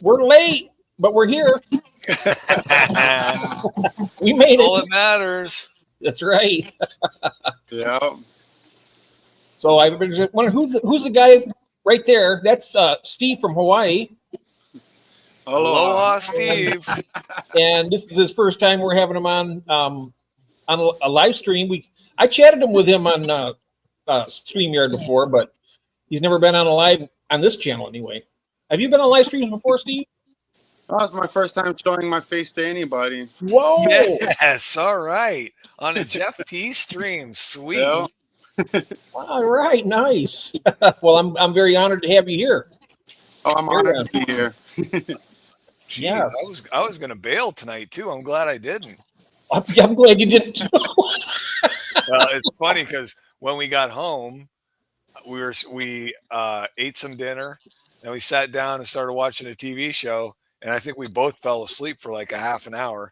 We're late, but we're here. We made All it. that matters. That's right. Yeah. So I wonder who's the guy right there? That's Steve from Hawaii, Aloha, Steve. and this is his first time we're having him on a live stream. I chatted with him on StreamYard before, but he's never been on a live on this channel anyway. Have you been on live streams before, Steve? That was my first time showing my face to anybody. Whoa! Yes, all right. On a Jeff P stream. Sweet. Yeah. All right, nice. Well, I'm very honored to have you here. Oh, I'm honored to be here. Jeez, Yes. I was gonna bail tonight too. I'm glad I didn't. I'm glad you didn't. Well, it's funny because when we got home, we ate some dinner and we sat down and started watching a TV show, and I think we both fell asleep for like a half an hour.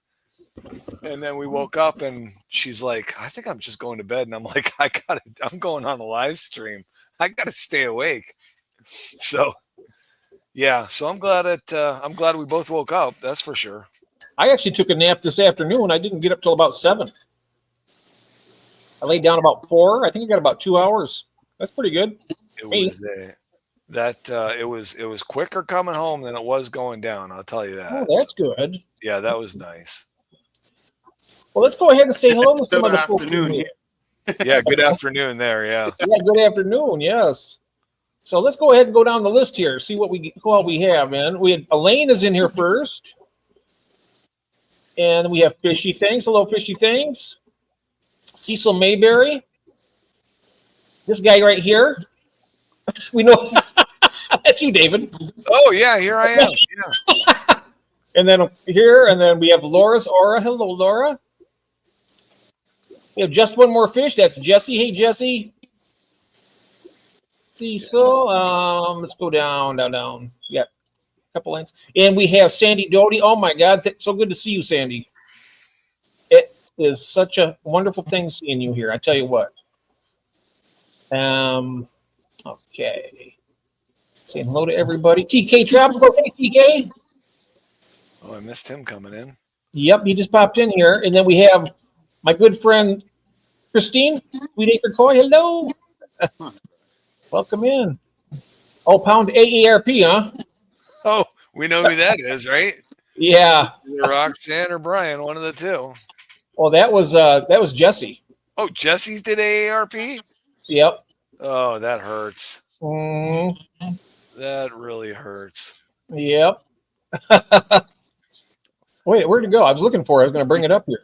And then we woke up and she's like, I think I'm just going to bed. And I'm like, I'm going on a live stream. I gotta stay awake. So yeah, so I'm glad we both woke up, that's for sure. I actually took a nap this afternoon. I didn't get up till about 7. I laid down about 4. I think I got about 2 hours. That's pretty good. It Hey. was it was quicker coming home than it was going down, I'll tell you that. Oh, that's good. Yeah, that was nice. Well, let's go ahead and say hello to some Good of the folks. afternoon here. Yeah, good afternoon there, yeah. Yeah, good afternoon. Yes. So let's go ahead and go down the list here. See who all we have, man. We had Elaine is in here first, and we have Fishy Things. Hello, Fishy Things. Cecil Mayberry. This guy right here. We know that's you, David. Oh yeah, here I am. Yeah. And then here, and then we have Laura's Aura. Hello, Laura. We have just one more fish. That's Jesse. Hey, Jesse. Cecil. Let's go down. Yeah, a couple lines. And we have Sandy Doty. Oh my God, so good to see you, Sandy. It is such a wonderful thing seeing you here. I tell you what. Okay. Saying hello to everybody. TK Tropical. Hey, TK. Oh, I missed him coming in. Yep, he just popped in here. And then we have my good friend Christine, Sweet Acre Koi. Hello. Welcome in. Oh, pound AARP, huh? Oh, we know who that is, right? Yeah. Either Roxanne or Brian, one of the two. Well, that was Jesse. Oh, Jesse did AARP? Yep. Oh, that hurts. Mm, That really hurts. yep. Wait, where'd it go? I was looking for it. I was going to bring it up here.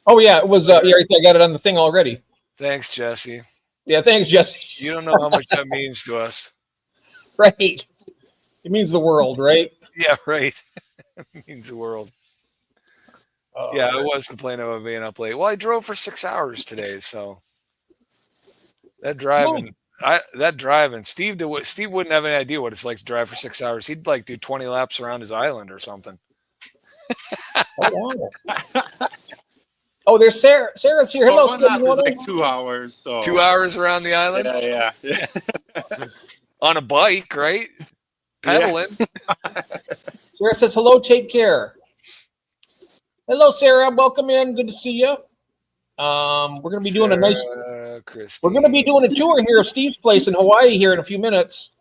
Oh, yeah, it was. Yeah, I got it on the thing already. Thanks, Jesse. Yeah, thanks, Jesse. You don't know how much that means to us. Right. It means the world, right? Yeah, right. It means the world. Yeah, I was complaining about being up late. Well, I drove for 6 hours today, so that driving, Steve wouldn't have any idea what it's like to drive for 6 hours. He'd like do 20 laps around his island or something. Oh, wow. Oh, there's Sarah. Sarah's here. Hello, Well, one lap Stephen. is like 2 hours. So 2 hours around the island yeah. on a bike, right? Pedaling. Sarah says hello. Take care. Hello, Sarah. Welcome in. Good to see you. We're going to be doing we're going to be doing a tour here of Steve's place in Hawaii here in a few minutes.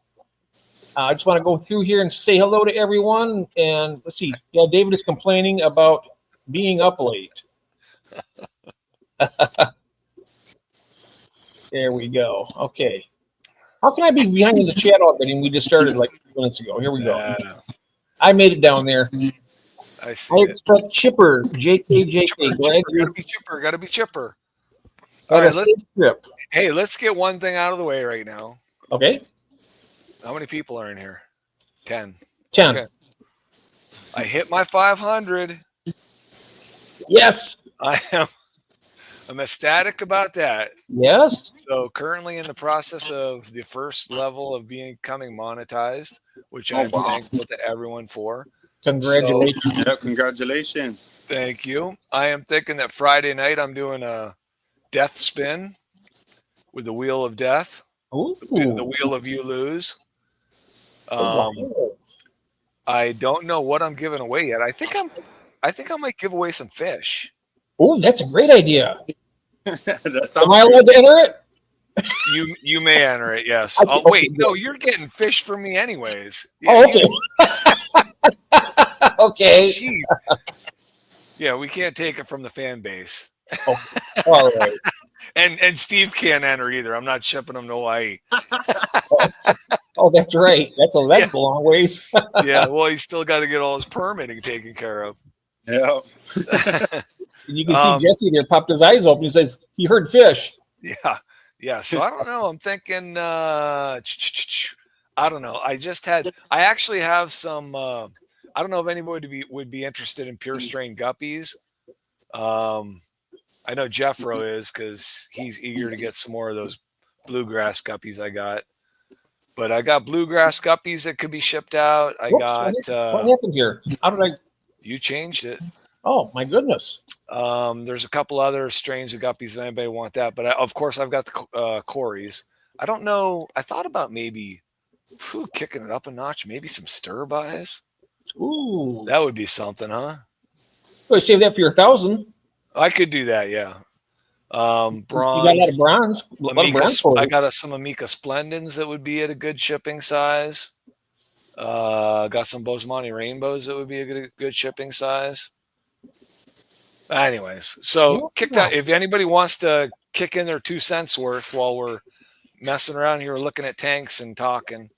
I just want to go through here and say hello to everyone. And let's see. Yeah, David is complaining about being up late. There we go. Okay. How can I be behind in the chat already? And we just started like 2 minutes ago. Here we go. Yeah, I made it down there. I see I it. expect Chipper, JK. Gotta be chipper. All All right, right, hey, let's get one thing out of the way right now. okay. How many people are in here? 10. 10. Okay. I hit my 500. Yes. I'm ecstatic about that. Yes. So currently in the process of the first level of becoming monetized, which I'm thankful to everyone for. Congratulations. Yeah, congratulations. Thank you. I am thinking that Friday night I'm doing a death spin with the wheel of death. Ooh. The wheel of you lose. Oh, wow. I don't know what I'm giving away yet. I think I might give away some fish. Oh, that's a great idea. That Am sounds I good. allowed to enter it? You may enter it, yes. Okay, Oh wait, good. no, you're getting fish from me anyways. Oh, okay. Okay. Jeez. Yeah, we can't take it from the fan base. All right. And Steve can't enter either. I'm not shipping him to Hawaii. Oh, that's right. That's a long ways. Yeah, well, he's still got to get all his permitting taken care of. Yeah. You can see Jesse there popped his eyes open. He says he heard fish. Yeah. So I don't know. I'm thinking. I don't know. I actually have some. I don't know if anybody would be interested in pure strain guppies. I know Jeffro is because he's eager to get some more of those bluegrass guppies I got. But I got bluegrass guppies that could be shipped out. What happened here? How did I? You changed it. Oh my goodness. There's a couple other strains of guppies if anybody want that, but of course I've got the Corys. I don't know. I thought about maybe kicking it up a notch, maybe some stir buys. Ooh, that would be something, huh? Well, save that for your 1,000. I could do that, yeah. Bronze. You got a lot of bronze. I got some Amica Splendens that would be at a good shipping size. Got some Bosemani Rainbows that would be a good shipping size. Anyways, so if anybody wants to kick in their 2 cents worth while we're messing around here looking at tanks and talking,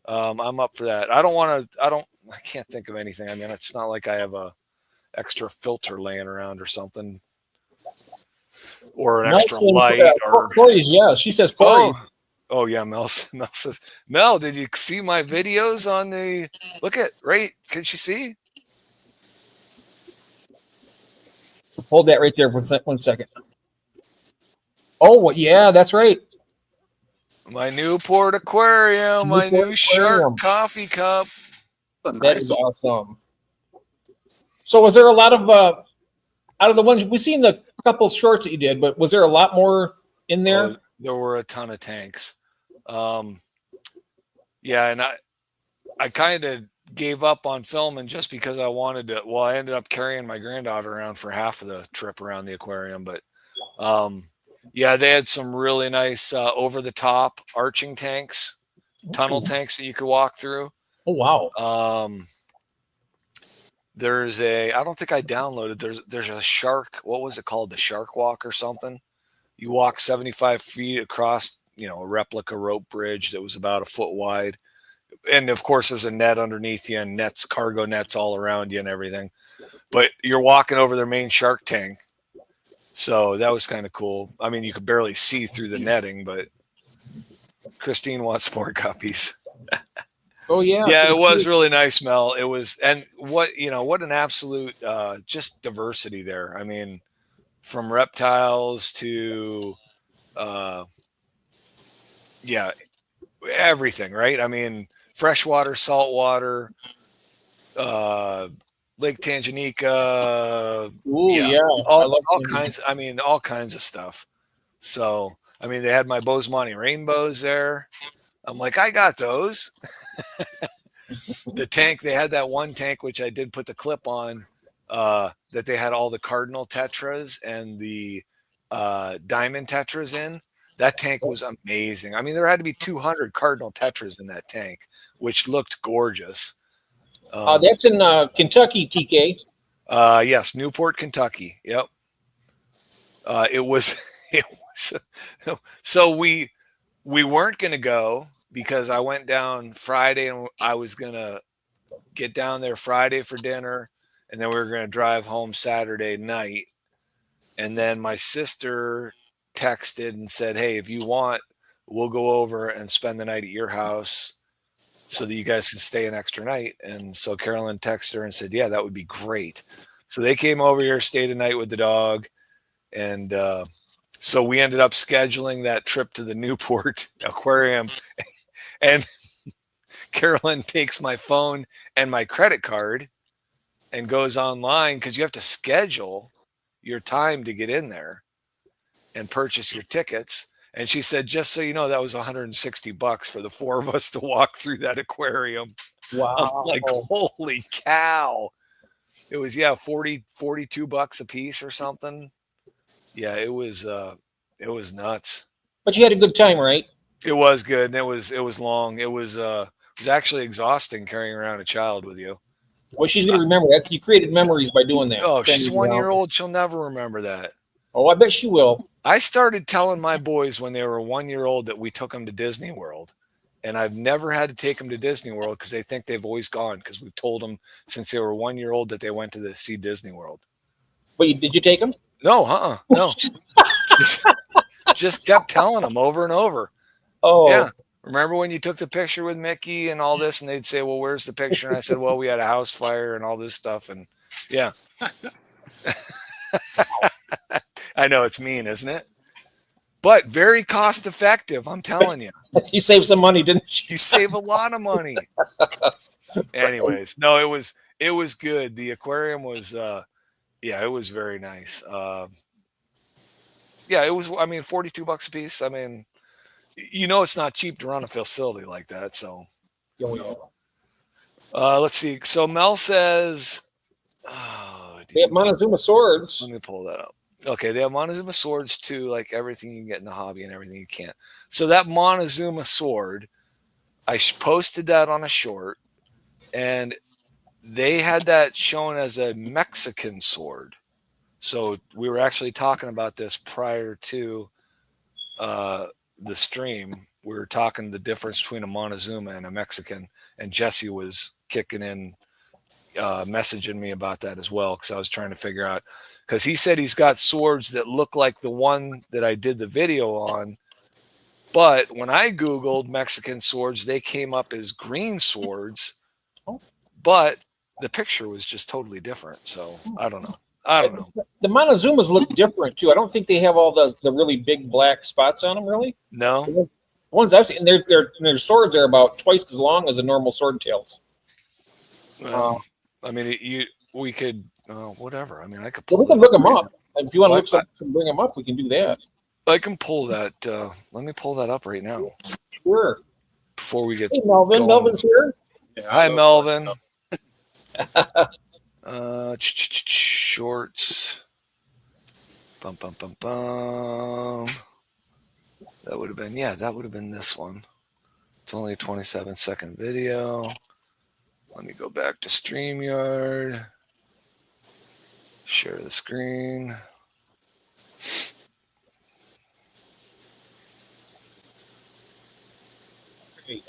I'm up for that. I can't think of anything. I mean, it's not like I have a extra filter laying around or something, or an extra light. Corey's, yeah, she says Corey. Oh yeah, Mel says, Mel, did you see my videos on the? Look at right. Can she see? Hold that right there for 1 second. Oh, yeah, that's right. My Newport aquarium, my new shark coffee cup. That is awesome. So was there a lot of out of the ones we've seen the couple shorts that you did, but was there a lot more in there? Oh, there were a ton of tanks. Yeah, and I kind of gave up on filming just because I wanted to. Well, I ended up carrying my granddaughter around for half of the trip around the aquarium, but yeah, they had some really nice over the top arching tanks, tunnel tanks that you could walk through. Oh wow. There's I don't think I downloaded. There's a shark. What was it called? The shark walk or something. You walk 75 feet across, a replica rope bridge that was about a foot wide. And of course there's a net underneath you and cargo nets all around you and everything, but you're walking over their main shark tank. So that was kind of cool. I mean, you could barely see through the netting, but Christine wants more guppies. Oh yeah. Yeah, it was really nice, Mel. It was, and what an absolute just diversity there. I mean, from reptiles to everything, right? I mean, freshwater, saltwater, Lake Tanganyika. Ooh, yeah. All kinds. I mean, all kinds of stuff. So, I mean, they had my Bosemani Rainbows there. I'm like, I got those. The tank, they had that one tank, which I did put the clip on, that they had all the cardinal tetras and the diamond tetras in. That tank was amazing. I mean, there had to be 200 cardinal tetras in that tank, which looked gorgeous. That's in Kentucky, TK. Yes, Newport, Kentucky. Yep. It was. So we weren't going to go because I went down Friday and I was going to get down there Friday for dinner, and then we were going to drive home Saturday night. And then my sister texted and said, hey, if you want, we'll go over and spend the night at your house so that you guys can stay an extra night. And so Carolyn texted her and said, yeah, that would be great. So they came over here, stayed a night with the dog. And so we ended up scheduling that trip to the Newport aquarium. And Carolyn takes my phone and my credit card and goes online, because you have to schedule your time to get in there and purchase your tickets. And she said, just so you know, that was $160 for the 4 of us to walk through that aquarium. Wow. I'm like, holy cow. It was, yeah, 42 bucks a piece or something. Yeah, it was nuts. But you had a good time, right? It was good, and it was long. It was actually exhausting carrying around a child with you. Well, she's going to remember that. You created memories by doing that. Oh, she's 1 year old. She'll never remember that. Oh, I bet she will. I started telling my boys when they were 1 year old that we took them to Disney World. And I've never had to take them to Disney World because they think they've always gone, because we've told them since they were 1 year old that they went to see Disney World. But did you take them? No, no. just kept telling them over and over. Oh, yeah. Remember when you took the picture with Mickey and all this, and they'd say, well, where's the picture? And I said, well, we had a house fire and all this stuff. And yeah. I know it's mean, isn't it? But very cost effective. I'm telling you. You saved some money, didn't you? You save a lot of money. Anyways, no, it was good. The aquarium was, yeah, it was very nice. Yeah, it was, I mean, 42 bucks a piece. I mean, you know, it's not cheap to run a facility like that. So, let's see. So Mel says, they have Montezuma swords. Let me pull that up. Okay, they have Montezuma swords too, like everything you can get in the hobby and everything you can't. So that Montezuma sword, I posted that on a short, and they had that shown as a Mexican sword. So we were actually talking about this prior to the stream. We were talking the difference between a Montezuma and a Mexican, and Jesse was kicking in, messaging me about that as well, because I was trying to figure out, because he said he's got swords that look like the one that I did the video on, but when I googled Mexican swords, they came up as green swords, but the picture was just totally different. So I don't know. The Montezumas look different too. I don't think they have all the really big black spots on them. Really? No. The ones I've seen, their swords are about twice as long as the normal sword tails. I mean, we could whatever. I mean, I could. We can look them up. If you want to look something and bring them up, we can do that. I can pull that. Let me pull that up right now. Sure. Before we get. Hey, Melvin. Going. Melvin's here. Yeah, hi, Melvin. Shorts. Bum bum bum bum. That would have been, yeah, that would have been this one. It's only a 27-second video. Let me go back to StreamYard. Share the screen. Great.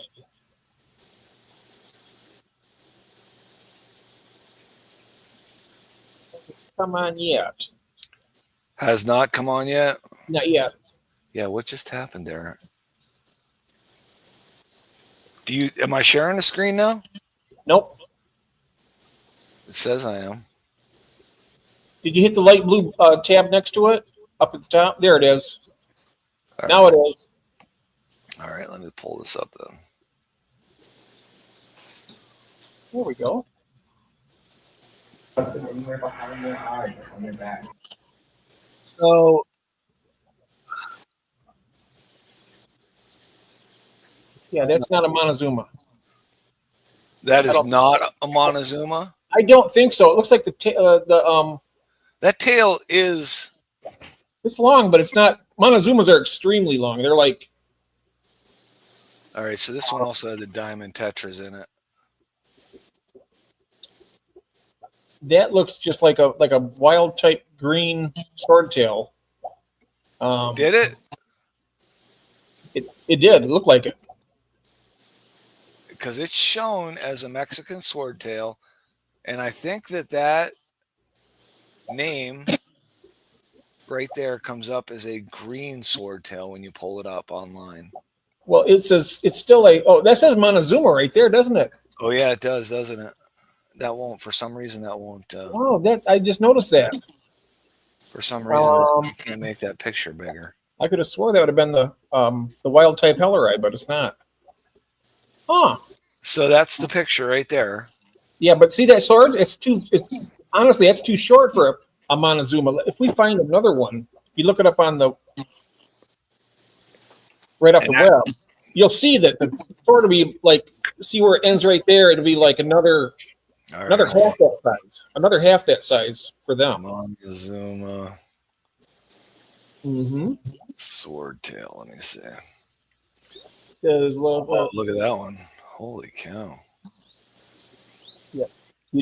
Come on yet. Has not come on yet? Not yet. Yeah, what just happened there? Am I sharing the screen now? Nope. It says I am. Did you hit the light blue tab next to it? Up at the top? There it is. All now right. it is. All right, let me pull this up then. There we go. So Yeah, that's not a Montezuma. that is not a Montezuma? I don't think so. It looks like that tail is, it's long, but it's not. Montezumas are extremely long. They're like, all right, so this one also had the diamond tetras in it. that looks just like a wild type green swordtail. Did it? It did. It looked like it. Because it's shown as a Mexican swordtail, and I think that name right there comes up as a green swordtail when you pull it up online. Well, it says it's still that says Montezuma right there, doesn't it? Oh yeah, it does, doesn't it? That won't, for some reason, that won't. Oh, that I just noticed that. For some reason, you can't make that picture bigger. I could have swore that would have been the wild type Helleride, but it's not. Huh. So that's the picture right there. Yeah, but see that sword? Honestly, that's too short for a Montezuma. If we find another one, if you look it up on the right off the web, you'll see that the sword will be like see where it ends right there, it'll be like another All half right. that size. Another half that size for them. Montezuma Mm-hmm. swordtail. Let me see. Says Oh, look at that one. Holy cow. you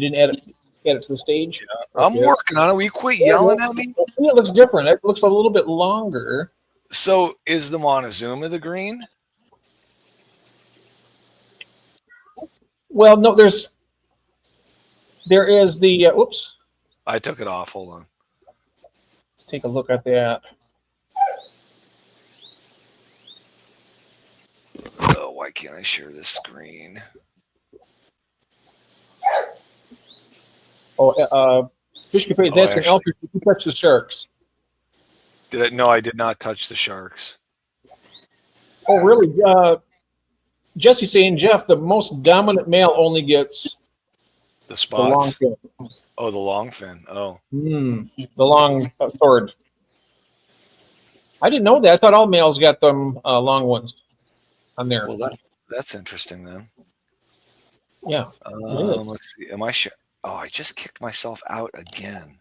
didn't add it to the stage. I'm Okay. working on it. Will you quit yelling at me? See, it looks different. It looks a little bit longer. So is the Montezuma the green? Well, no, there is the. Oops. I took it off. Hold on. Let's take a look at that. Oh, why can't I share this screen? Fish Capade is asking actually- Alfred, did you touch the sharks? Did I? No, I did not touch the sharks. Oh, really? Jesse's saying, Jeff, the most dominant male only gets The the long spots. fin. Oh, the long fin. Oh, The long sword. I didn't know that. I thought all males got them long ones on there. well, that's interesting then. Yeah. is. Let's see. Am I sure? Oh, I just kicked myself out again.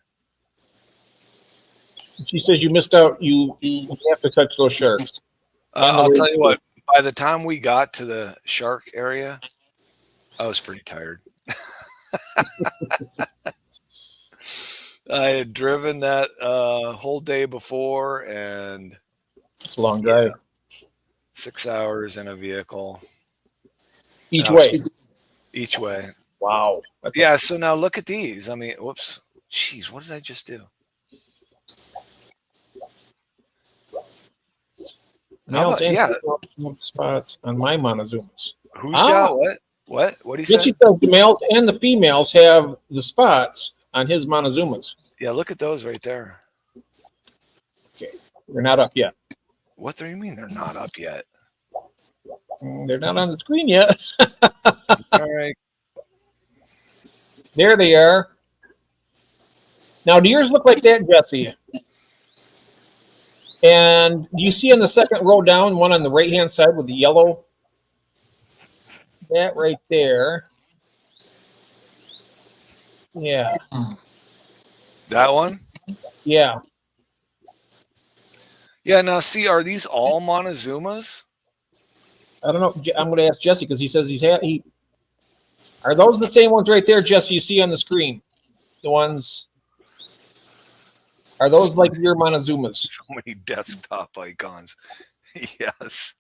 She says you missed out. You have to touch those sharks. I'll tell you what. By the time we got to the shark area, I was pretty tired. I had driven that whole day before, and It's a long drive. 6 hours in a vehicle Each No, way. each way. Wow. Yeah. So now look at these. I mean, whoops. Jeez, what did I just do? Males and yeah. females spots on my Montezumas. Who's got what? What do you Yes, say? he says the males and the females have the spots on his Montezumas. Yeah, look at those right there. They're not up yet. What do you mean they're not up yet? They're not on the screen yet. All right. There they are. Now, do yours look like that, Jesse? And do you see on the second row down, one on the right-hand side with the yellow? That right there. Yeah. That one? Yeah. Yeah, now see, are these all Montezumas? I don't know. I'm going to ask Jesse because he says are those the same ones right there, Jesse, you see on the screen? The ones... Are those like your Montezumas? So many desktop icons. Yes.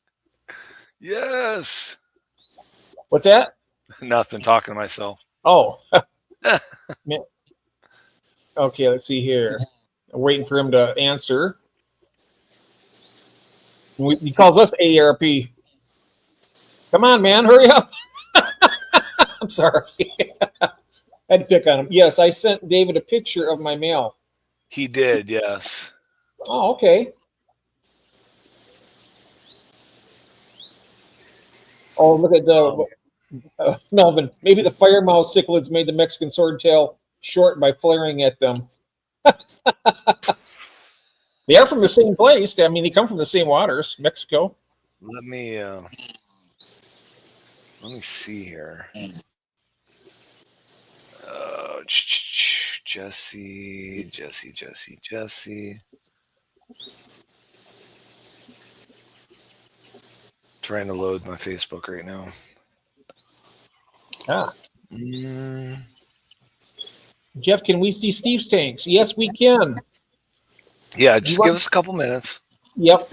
Yes. What's that? Nothing, talking to myself. Oh. Man. Okay, let's see here. I'm waiting for him to answer. He calls us ARP. Come on, man, hurry up. I'm sorry. I had to pick on him. Yes, I sent David a picture of my mail. He did, yes. Oh, okay. Oh, look at the Melvin. Maybe the fire mouse cichlids made the Mexican swordtail short by flaring at them. They are from the same place. I mean, they come from the same waters, Mexico. Let me see here. Jesse. Trying to load my Facebook right now. Ah. Jeff, can we see Steve's tanks? Yes, we can. Yeah, just give us a couple minutes. Yep.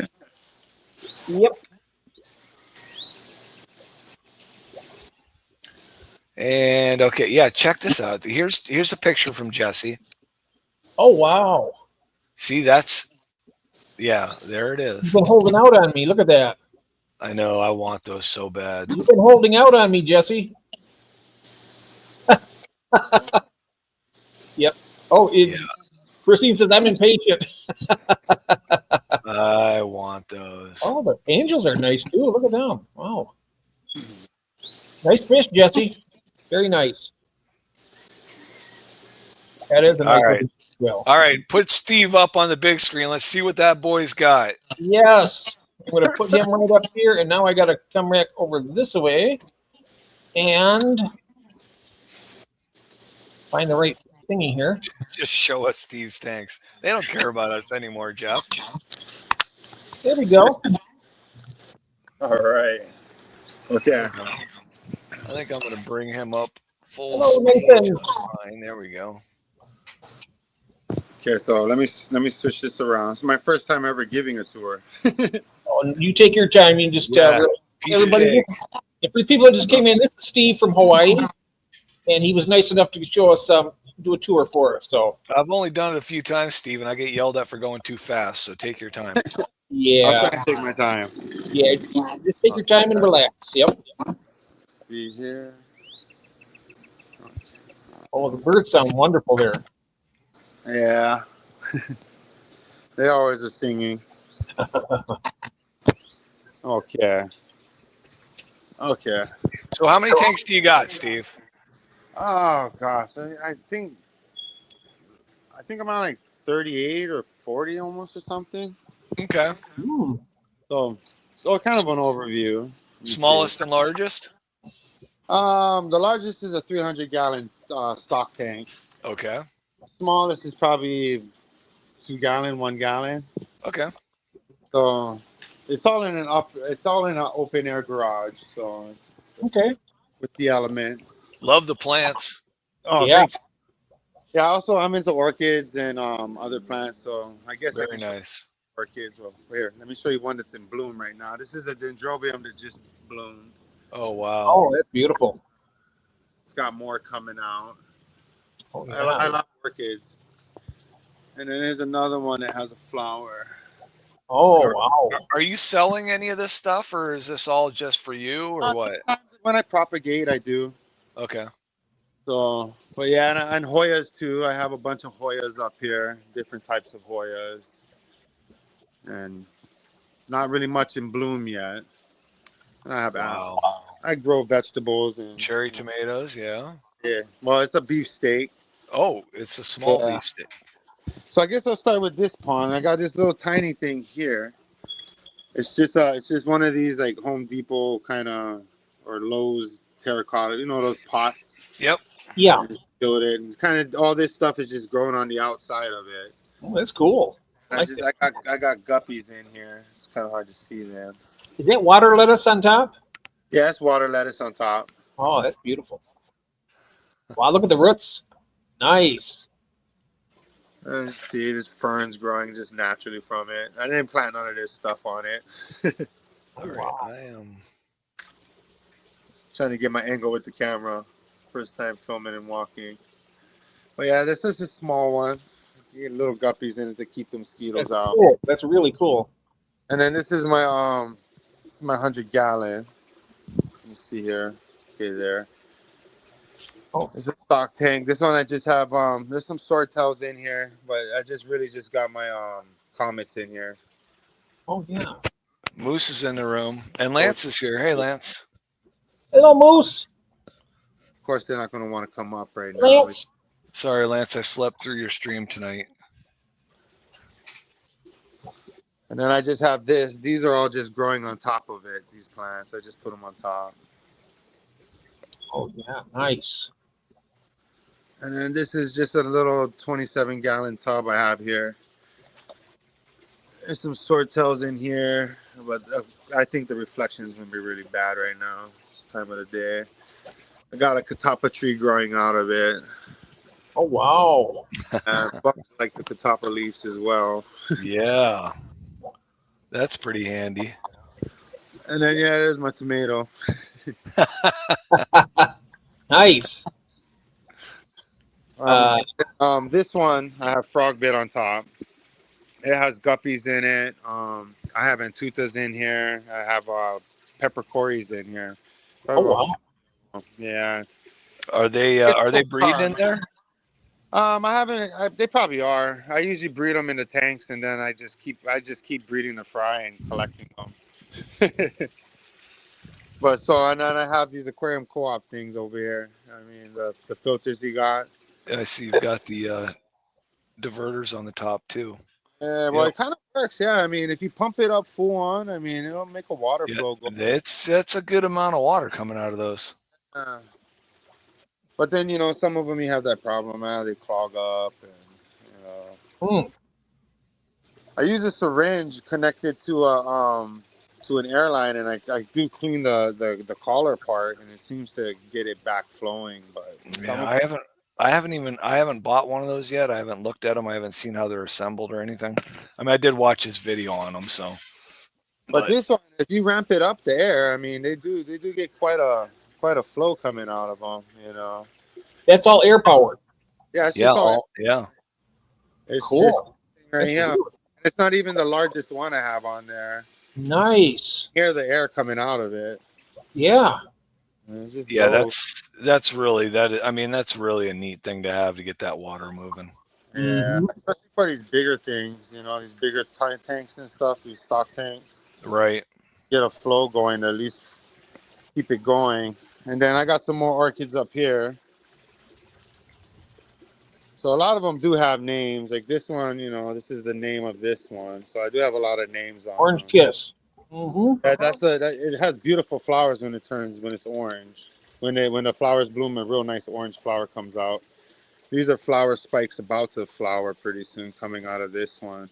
And okay, yeah, check this out. Here's a picture from Jesse. Oh, wow. See, yeah, there it You've is. been holding out on me. Look at that. I know, I want those so bad. You've been holding out on me, Jesse. Yep. Oh, Christine says, I'm impatient. I want those. Oh, the angels are nice, too. Look at them. Wow. Nice fish, Jesse. Very nice. That is a nice All right. looking fish. Well, All right, put Steve up on the big screen. Let's see what that boy's got. yes. I'm going to put him right up here, and now I got to come back over this way. And find the right thingy here. Just show us Steve's tanks. They don't care about us anymore, Jeff. There we go. All right. Okay. I think I'm going to bring him up full Hello, speed. Nathan. Fine, there we go. Okay, so let me switch this around. It's my first time ever giving a tour. Oh, you take your time. You just Yeah. Piece of everybody. cake. If the people that just came in, this is Steve from Hawaii, and he was nice enough to show us do a tour for us. So I've only done it a few times, Steve, and I get yelled at for going too fast. So take your time. I'll yeah, try to take my time. yeah. Just take your time and relax. Yep. Let's see here. Oh, the birds sound wonderful there. Yeah. They always are singing. Okay. Okay. So how many tanks do you got, Steve? Oh gosh, I think I'm on like 38 or 40 almost or something. Okay. So kind of an overview. Let me Smallest and largest? see. The largest is a 300-gallon stock tank. Okay. Smallest is probably 2 gallon, 1 gallon. Okay. So it's all in an open air garage. So it's Okay. with the elements. Love the plants. Oh Yeah. thanks. Yeah. Also, I'm into orchids and other plants. So I guess I Very can show nice. orchids. Well, here, let me show you one that's in bloom right now. This is a dendrobium that just bloomed. Oh, wow. Oh, that's beautiful. It's got more coming out. Oh, I yeah. love orchids. And then there's another one that has a flower. Oh, wow. Are you selling any of this stuff, or is this all just for you, or what? When I propagate, I do. Okay. So, but yeah, and Hoyas too. I have a bunch of Hoyas up here, different types of Hoyas. And not really much in bloom yet. And I have Wow. I grow vegetables and Cherry tomatoes, yeah. yeah. Well, it's a beefsteak. Oh, it's a small Yeah. beefsteak. So I guess I'll start with this pond. I got this little tiny thing here. It's just one of these like Home Depot kind of or Lowe's terracotta, those pots. Yep. Yeah. I just build it, and kind of all this stuff is just growing on the outside of it. Oh, that's cool. I got guppies in here. It's kind of hard to see them. Is that water lettuce on top? Yeah, it's water lettuce on top. Oh, that's beautiful. Wow, look at the roots. Nice. And see, there's ferns growing just naturally from it. I didn't plant none of this stuff on it. All right. Wow. I am. Trying to get my angle with the camera. First time filming and walking. But yeah, this is a small one. You get little guppies in it to keep the mosquitoes That's out. cool. That's really cool. And then this is my 100-gallon. Let me see here. Okay, there. Oh. It's a stock tank. This one I just have there's some swordtails in here, but I just got my comets in here. Oh, yeah. Moose is in the room, and Lance is here. Hey, Lance. Hello, Moose. Of course, they're not going to want to come up right now. Lance. Sorry, Lance. I slept through your stream tonight. And then I just have this. These are all just growing on top of it. These plants, I just put them on top. Oh, yeah. Nice. And then this is just a little 27-gallon tub I have here. There's some swordtails in here, but I think the reflection is going to be really bad right now. This time of the day. I got a catappa tree growing out of it. Oh, wow. Bugs like the catappa leaves as well. Yeah. That's pretty handy. And then, yeah, there's my tomato. Nice. This one, I have frog bit on top. It has guppies in it. I have antutas in here. I have peppercorns in here. Oh, wow. Yeah. Are they breeding in there? I haven't. They probably are. I usually breed them in the tanks, and then I just keep breeding the fry and collecting them. But and then I have these aquarium co-op things over here. I mean, the filters you got. I see you've got the diverters on the top too. Well, Yep. it kind of works. Yeah, I mean, if you pump it up full on, I mean, it'll make a water flow go. That's a good amount of water coming out of those. But then, you know, some of them you have that problem, man. They clog up, and you know. Hmm. I use a syringe connected to an airline, and I do clean the collar part, and it seems to get it back flowing. But Yeah, I haven't bought one of those yet. I haven't looked at them. I haven't seen how they're assembled or anything. I mean, I did watch his video on them, so. but this one, if you ramp it up the air, I mean, they do get quite a flow coming out of them. You know. That's all air powered. Yeah. It's Yeah, just all, yeah. it's Cool. just That's yeah. cool. It's not even the largest one I have on there. Nice. Hear the air coming out of it. Yeah. And it just Yeah, goes. that's really that. I mean, that's really a neat thing to have to get that water moving. Yeah, Mhm. especially for these bigger things, you know, these bigger tanks and stuff, these stock tanks. Right. Get a flow going to at least keep it going. And then I got some more orchids up here. So a lot of them do have names. Like this one, you know, this is the name of this one. So I do have a lot of names on Orange them. Kiss. Mm-hmm. It has beautiful flowers when it's orange. When the flowers bloom, a real nice orange flower comes out. These are flower spikes about to flower pretty soon coming out of this one.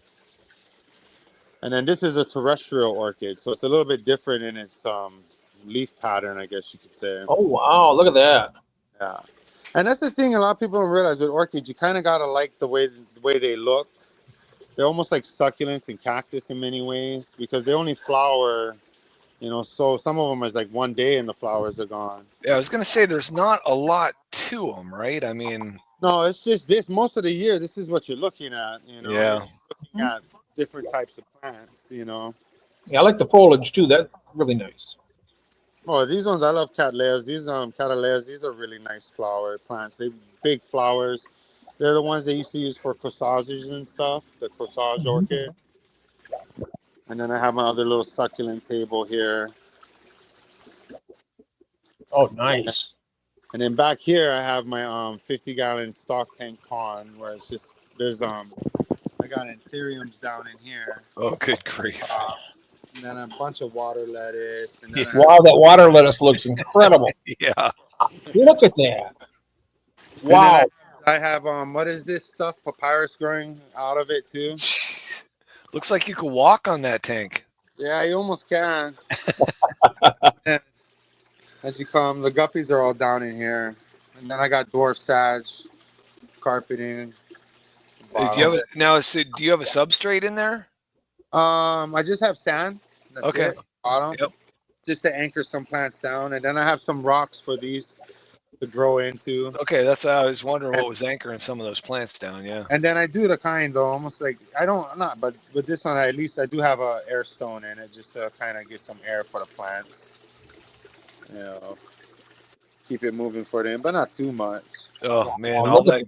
And then this is a terrestrial orchid, so it's a little bit different in its leaf pattern, I guess you could say. Oh wow! Look at that. Yeah, and that's the thing. A lot of people don't realize with orchids, you kind of gotta like the way they look. They're almost like succulents and cactus in many ways because they only flower, you know. So some of them is like one day and the flowers are gone. Yeah, I was gonna say there's not a lot to them, right? I mean, No, it's just this. Most of the year, this is what you're looking at. You know, yeah. You're looking at different types of plants. You know. Yeah, I like the foliage too. That's really nice. Oh, these ones I love cattleyas. These cattleyas, these are really nice flower plants. They big flowers. They're the ones they used to use for corsages and stuff. The corsage orchid. And then I have my other little succulent table here. Oh, nice. And then back here I have my 50-gallon stock tank pond where it's just there's I got anthuriums down in here. Oh, good grief. And then a bunch of water lettuce. And then Wow, that water lettuce looks incredible. Yeah. Look at that. Wow. I have what is this stuff? Papyrus growing out of it too. Looks like you could walk on that tank. Yeah, you almost can. As you come, the guppies are all down in here, and then I got dwarf sage carpeting. Do you have a substrate in there? I just have sand. That's Okay. it, bottom. Yep. Just to anchor some plants down, and then I have some rocks for these to grow into. Okay, that's I was wondering what was anchoring some of those plants down. Yeah. And then I do the kind though, almost like but with this one at least I do have a air stone in it just to kind of get some air for the plants. You know, keep it moving for them, but not too much. Oh man, Oh, all look at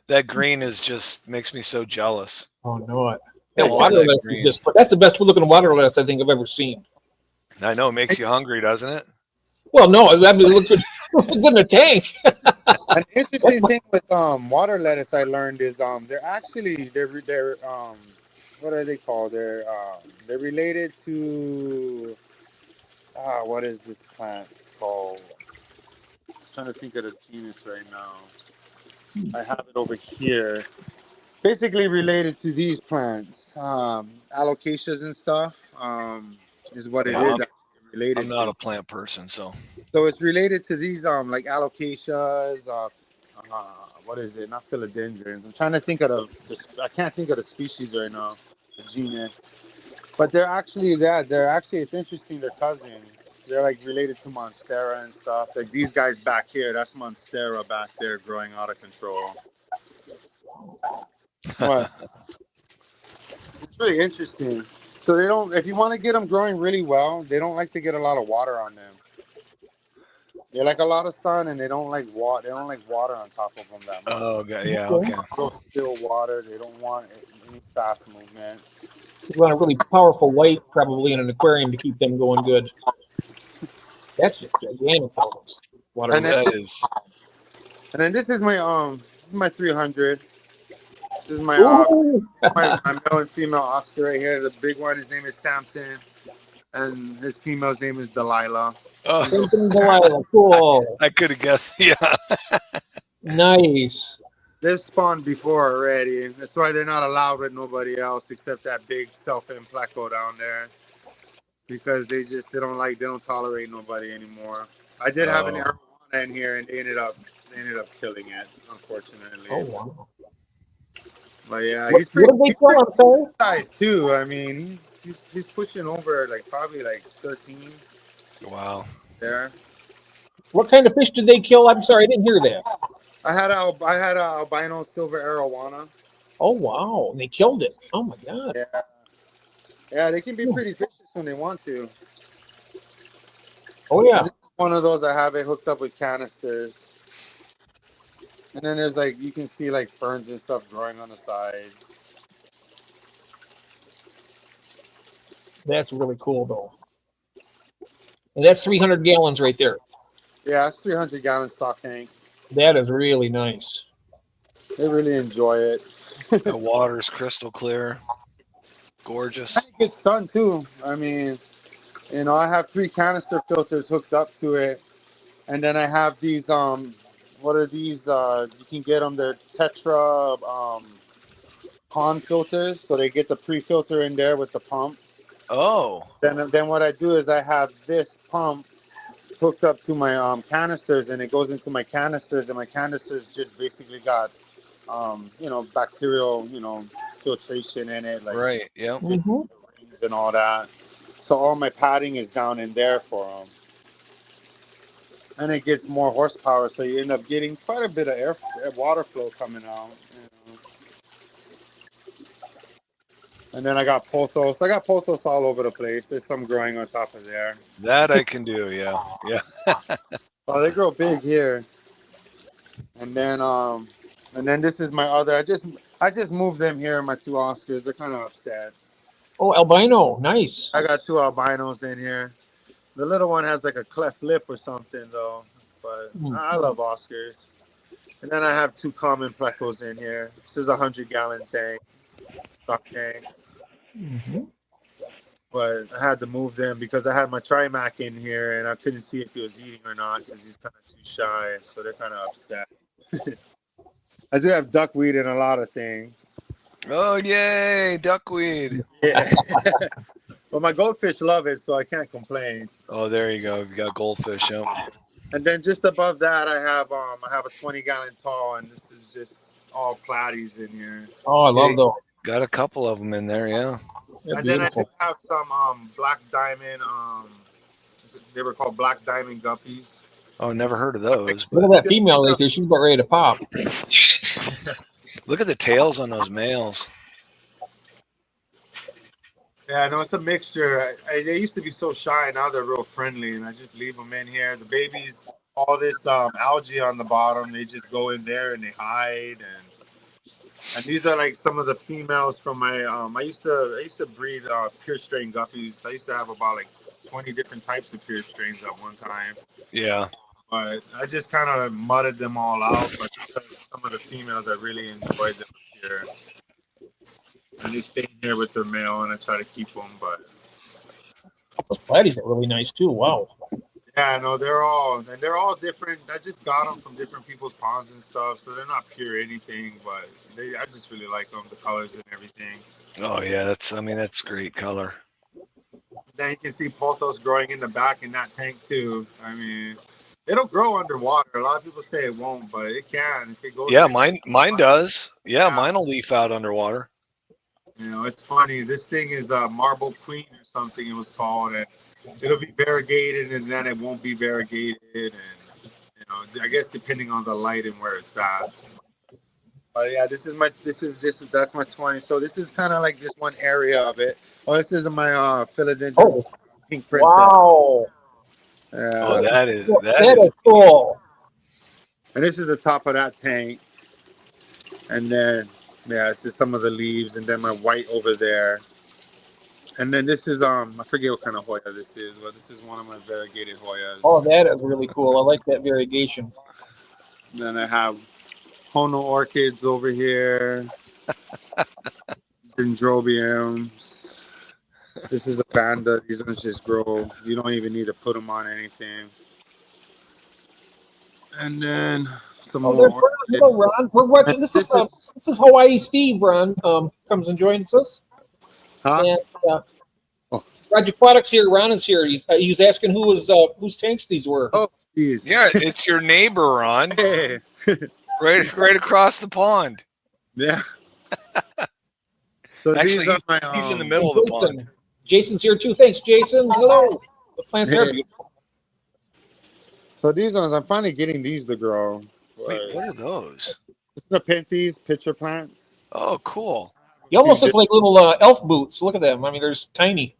that green is just makes me so jealous. Oh no! That All water that lettuce green. is just—that's the best looking water lettuce I think I've ever seen. I know it makes you hungry, doesn't it? Well, no, I mean, look good, look good in a tank. An interesting thing with water lettuce I learned is they're what are they called? They're related to what is this plant? It's called. I'm trying to think of the genus right now. I have it over here. Basically related to these plants, alocasias and stuff. Is what it Yeah, is. Related. I'm not a plant person, so So it's related to these like alocasias. What is it? Not philodendrons. I'm trying to think of I can't think of the species right now, the genus. But they're actually it's interesting. They're cousins. They're like related to Monstera and stuff. Like these guys back here, that's Monstera back there growing out of control. What? It's really interesting. So they don't. If you want to get them growing really well, they don't like to get a lot of water on them. They like a lot of sun, and they don't like water. They don't like water on top of them that much. oh okay, yeah, okay. Real still water. They don't want any fast movement. You want a really powerful light, probably in an aquarium to keep them going good. That's just gigantic. Folks. Water And then- That is And then this is my 300. This is my Ooh. my male and female Oscar right here. The big one, his name is Samson. and his female's name is Delilah. Oh, Same thing, Delilah. Cool. I could have guessed. Yeah. Nice. They've spawned before already. That's why they're not allowed with nobody else except that big self-in pleco down there, because they don't tolerate nobody anymore. I did have an Oh. arowana in here, and they ended up killing it, unfortunately. Oh, wow. But yeah, What he's pretty did they kill on Saturday? good size too. I mean, he's pushing over probably 13 Wow. there. What kind of fish did they kill? I'm sorry, I didn't hear that. I had a albino silver arowana. Oh, wow. They killed it. Oh, my God. Yeah, they can be pretty vicious when they want to. Oh, yeah. This is one of those I have it hooked up with canisters. And then there's you can see ferns and stuff growing on the sides. That's really cool, though. And that's 300 gallons right there. Yeah, it's 300-gallon stock tank. That is really nice. They really enjoy it. The water's crystal clear. Gorgeous. I get sun too. I mean, I have 3 canister filters hooked up to it. And then I have these, what are these? You can get them, they're Tetra pond filters. So they get the pre-filter in there with the pump. Oh. Then what I do is I have this pump hooked up to my canisters, and it goes into my canisters, and my canisters just basically got, bacterial, filtration in it. Right, yeah. Mm-hmm. Rings and all that. So all my padding is down in there for them. And it gets more horsepower, so you end up getting quite a bit of water flow coming out. And then I got pothos. I got pothos all over the place. There's some growing on top of there. That I can do, yeah. Yeah. Oh, they grow big here. And then this is my other. I just moved them here. My 2 Oscars. They're kind of upset. Oh, albino. Nice. I got 2 albinos in here. The little one has a cleft lip or something though. But I love Oscars. And then I have 2 common plecos in here. This is a 100-gallon tank, stock tank. Mm-hmm. But I had to move them because I had my Trimac in here and I couldn't see if he was eating or not because he's kind of too shy. So they're kind of upset. I do have duckweed in a lot of things. Oh, yay, duckweed. Yeah. But my goldfish love it, so I can't complain. Oh, there you go. You got goldfish, yeah. And then just above that, I have a 20-gallon tall, and this is just all platies in here. Oh, I love those. Got a couple of them in there, yeah. They're And then I beautiful. do have some black diamond. They were called black diamond guppies. Oh, never heard of those. Look at that female right there. She's about ready to pop. Look at the tails on those males. Yeah, no, it's a mixture. They used to be so shy. Now they're real friendly, and I just leave them in here. The babies, all this algae on the bottom, they just go in there and they hide. And these are some of the females from my. I used to breed pure strain guppies. I used to have about 20 different types of pure strains at one time. Yeah. But I just kind of mudded them all out. But some of the females, I really enjoyed them here. And they stay here with their male, and I try to keep them. But Those platies are really nice too. Wow. yeah, no, they're all different. I just got them from different people's ponds and stuff, so they're not pure anything. But I just really like them, the colors and everything. Oh, yeah. That's great color. Then you can see pothos growing in the back in that tank too. I mean, it'll grow underwater. A lot of people say it won't, but it can. If it goes Yeah, mine does. Yeah, mine will leaf out underwater. It's funny. This thing is a marble queen or something it was called. And it'll be variegated and then it won't be variegated. And, I guess depending on the light and where it's at. But yeah, that's my 20. So this is kind of this one area of it. Oh, this is my Philadelphia pink princess. Wow. Oh, that is cool. And this is the top of that tank. And then, yeah, it's just some of the leaves, and then my white over there. And then this is I forget what kind of Hoya this is, but this is one of my variegated Hoyas. Oh, that is really cool. I like that variegation. And then I have Hono orchids over here. Dendrobiums. This is a Banda. These ones just grow. You don't even need to put them on anything. And then some Oh, there's more. Ron. Hello, Ron. We're watching. This is Hawaii Steve. Ron comes and joins us. Huh? And Oh. Roger Aquatics here. Ron is here. He was asking whose tanks these were. Oh, geez. Yeah, it's your neighbor, Ron. Hey. right across the pond. Yeah. So Actually, these are he's my, in the middle of the pond. Jason's here too. Thanks, Jason. Hello. The plants are Hey. beautiful. So these ones, I'm finally getting these to grow. Wait, what are those? It's Nepenthes pitcher plants. Oh, cool. You almost look like little elf boots. Look at them. I mean, they're tiny.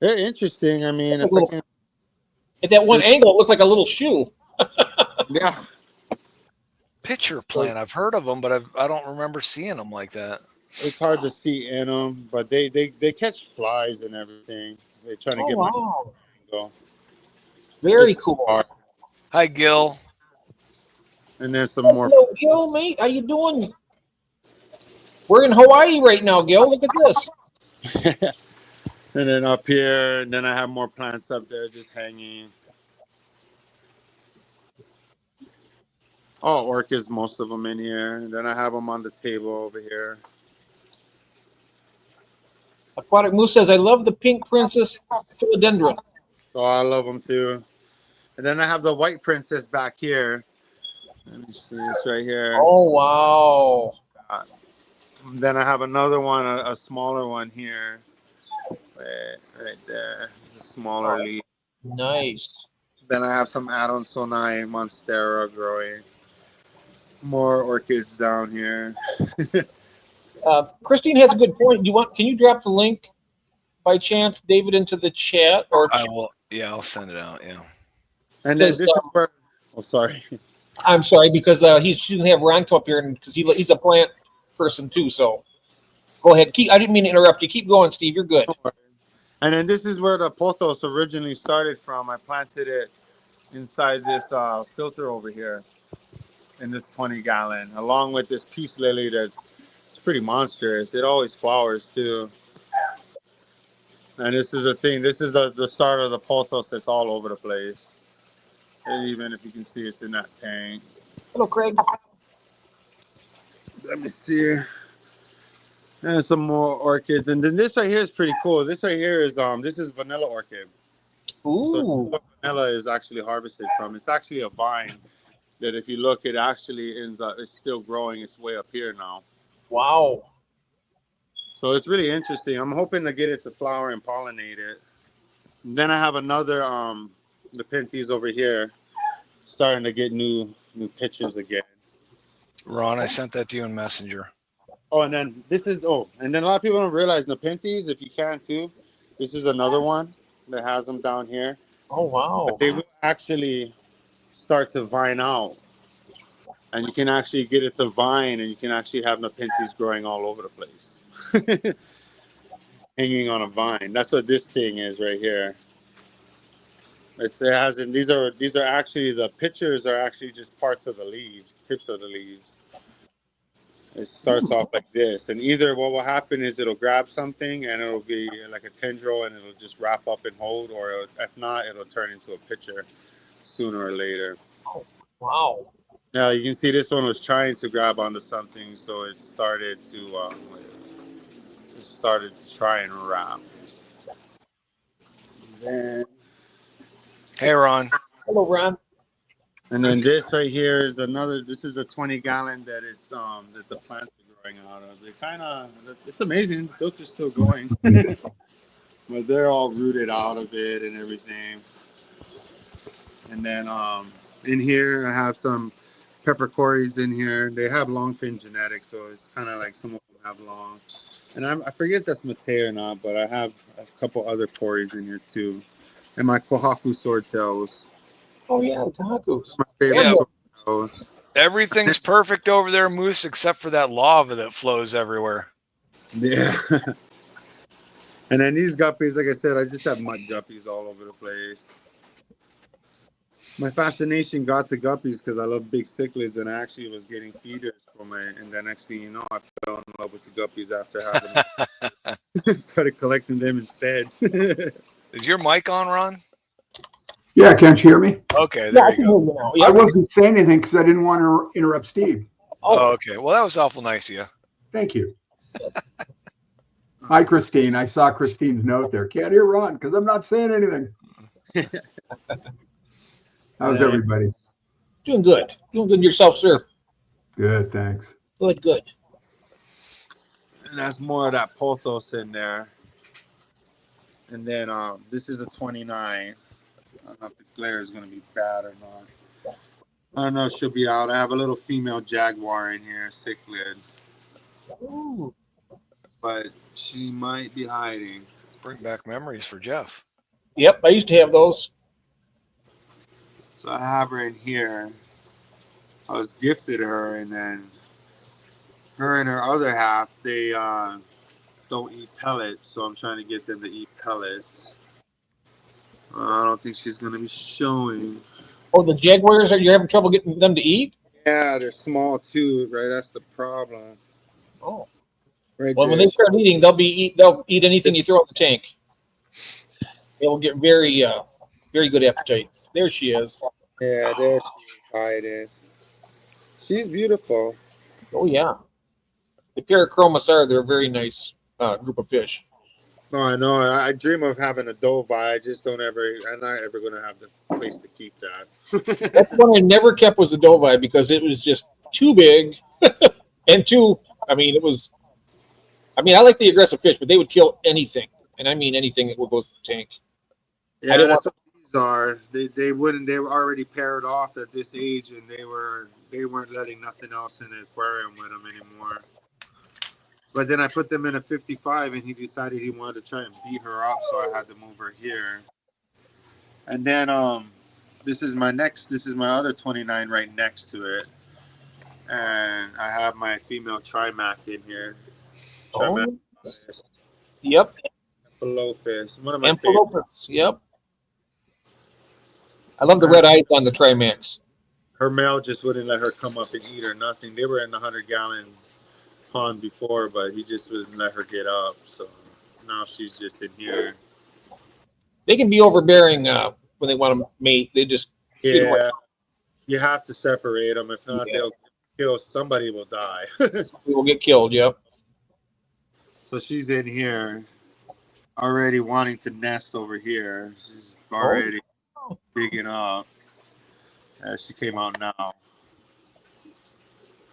They're interesting. I mean, if I can, At that one angle, it looked like a little shoe. yeah. Pitcher plant. I've heard of them, but I don't remember seeing them like that. It's hard to see in them, but they catch flies and everything. They're trying to get my angle. Very It's cool. hard. Hi, Gil. And then some more. Hello, Gil, mate. How you doing? We're in Hawaii right now, Gil. Look at this. And then up here, and then I have more plants up there just hanging. Oh, orchids, most of them in here. And then I have them on the table over here. Aquatic Moose says, I love the pink princess philodendron. So I love them too. And then I have the white princess back here. Let me see this right here. Oh, wow. Then I have another one, a smaller one here. Right there. It's a smaller leaf. Nice. Then I have some Adansonii monstera growing. More orchids down here. Christine has a good point. Can you drop the link by chance, David, into the chat? Or I will. Yeah, I'll send it out. Yeah. And then this is where. Oh, sorry. I'm sorry, because he's going to have Ron come up here because he's a plant person too. So go ahead. I didn't mean to interrupt you. Keep going, Steve. You're good. And then this is where the pothos originally started from. I planted it inside this filter over here in this 20-gallon, along with this peace lily it's pretty monstrous. It always flowers too. And this is a thing. This is the start of the pothos that's all over the place. And even if you can see, it's in that tank. Hello, Craig. Let me see. And some more orchids. And then this right here is pretty cool. This right here is this is vanilla orchid. Ooh. So what vanilla is actually harvested from. It's actually a vine that if you look, it actually ends up, it's still growing. It's way up here now. Wow. So it's really interesting. I'm hoping to get it to flower and pollinate it. And then I have another Nepenthes over here starting to get new pictures again. Ron, I sent that to you in Messenger. Oh, and then this is and then a lot of people don't realize Nepenthes, if you can too. This is another one that has them down here. Oh, wow. But they will actually start to vine out. And you can actually get it to vine, and you can actually have Nepenthes growing all over the place. Hanging on a vine. That's what this thing is right here. These are actually, the pictures are actually just parts of the leaves, tips of the leaves. It starts off like this, and either what will happen is it'll grab something and it'll be like a tendril and it'll just wrap up and hold, or if not, it'll turn into a pitcher sooner or later. Oh, wow. Now you can see this one was trying to grab onto something, so it started to try and wrap. Then, hey, Ron. Hello, Ron. And then this right here is another. This is the 20-gallon that it's that the plants are growing out of. They kind of, it's amazing. The filter's still going, but they're all rooted out of it and everything. And then in here I have some peppercorns in here. They have long fin genetics, so it's kind of like some of them have long. And I forget if that's Mate or not, but I have a couple other cories in here too. And my Kohaku swordtails. Oh, yeah, Kohakus. My favorite Yeah. swordtails. Everything's perfect over there, Moose, except for that lava that flows everywhere. Yeah. And then these guppies, like I said, I just have mud guppies all over the place. My fascination got to guppies because I love big cichlids, and I actually was getting feeders for my, and then next thing you know, I fell in love with the guppies after having them. Started collecting them instead. Is your mic on, Ron? Yeah, can't you hear me? Okay, Yeah, I there you can go. hear you now. I Yep. wasn't saying anything because I didn't want to interrupt Steve. Oh, okay. Well, that was awful nice of you. Thank you. Hi, Christine. I saw Christine's note there. Can't hear Ron because I'm not saying anything. How's everybody? Doing good. Doing good yourself, sir. Good, thanks. Good, good. And that's more of that pothos in there. And then this is the 29. I don't know if the glare is going to be bad or not. I don't know if she'll be out. I have a little female jaguar in here, cichlid. Ooh. But she might be hiding. Bring back memories for Jeff. Yep, I used to have those. So I have her in here. I was gifted her, and then her and her other half, they don't eat pellets, so I'm trying to get them to eat pellets. I don't think she's going to be showing. Oh, the jaguars, you're having trouble getting them to eat? Yeah, they're small too, right? That's the problem. Oh. Right Well, when there. they start eating, they'll eat anything you throw in the tank. They will get very, very good appetite. There she is. Yeah, there she's hiding. She's beautiful. Oh yeah, the Parachromis they're a very nice group of fish. No, I know. I dream of having a dove. I just don't ever. I'm not ever going to have the place to keep that. That's one I never kept was the Doveye because it was just too big and too. I mean, it was. I mean, I like the aggressive fish, but they would kill anything, and I mean anything that would go to the tank. Yeah, didn't that's what these are. They wouldn't. They were already paired off at this age, and they weren't letting nothing else in the aquarium with them anymore. But then I put them in a 55, and he decided he wanted to try and beat her up, so I had to move her here. And then this is my other 29 right next to it, and I have my female Trimac in here. Trimac fish, Yep. Amphilopus, one of my favorites. Amphilopus. Yep. I love the red eyes on the Trimax. Her male just wouldn't let her come up and eat or nothing. They were in the 100-gallon pond before, but he just wouldn't let her get up. So now she's just in here. They can be overbearing when they want to mate. They just treat them like Yeah, you have to separate them. If not, Yeah. they'll kill. Somebody will die. we will get killed. Yep. So she's in here already wanting to nest over here. She's already digging up. She came out now.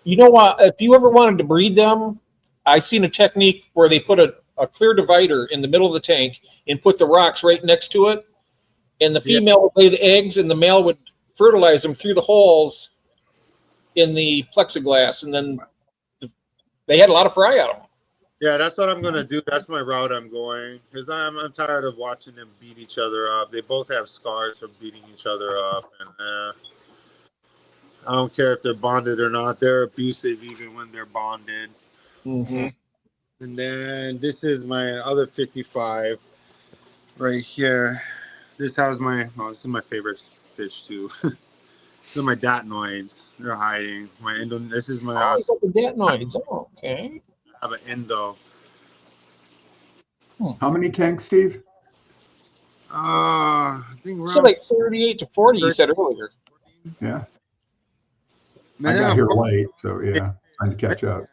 You know what? If you ever wanted to breed them, I seen a technique where they put a clear divider in the middle of the tank and put the rocks right next to it, and the female would lay the eggs, and the male would fertilize them through the holes in the plexiglass, and then they had a lot of fry out of them. Yeah, that's what I'm gonna do. That's my route I'm going because I'm tired of watching them beat each other up. They both have scars from beating each other up, and I don't care if they're bonded or not. They're abusive even when they're bonded. Mm-hmm. And then this is my other 55 right here. This is my favorite fish too. These are my datnoids. They're hiding. This is my. Oh, it's like the datnoids. Oh, okay. I have an endo. How many tanks, Steve? I think So around like 38 to 40, you said earlier. Yeah, Man, I got here late, so yeah, trying to catch up.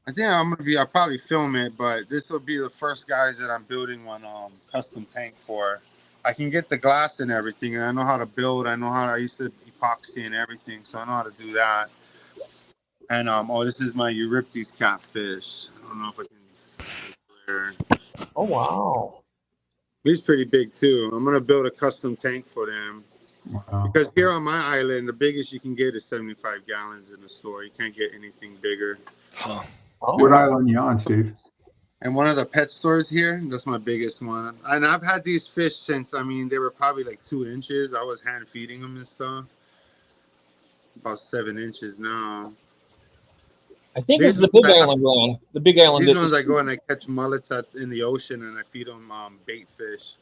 I think I'll probably film it, but this will be the first guys that I'm building one custom tank for. I can get the glass and everything, and I know how to build. I used to epoxy and everything, so I know how to do that. And this is my Euryptes catfish. I don't know if I can. Oh, wow. He's pretty big too. I'm gonna build a custom tank for them. Wow. Because here on my island, the biggest you can get is 75 gallons in the store. You can't get anything bigger. Huh. Oh. What island you on, Steve? And one of the pet stores here, that's my biggest one. And I've had these fish since, they were probably like 2 inches. I was hand feeding them and stuff. About 7 inches now. I think it's the Big Island one. The Big Island. These ones I go and I catch mullets in the ocean and I feed them bait fish.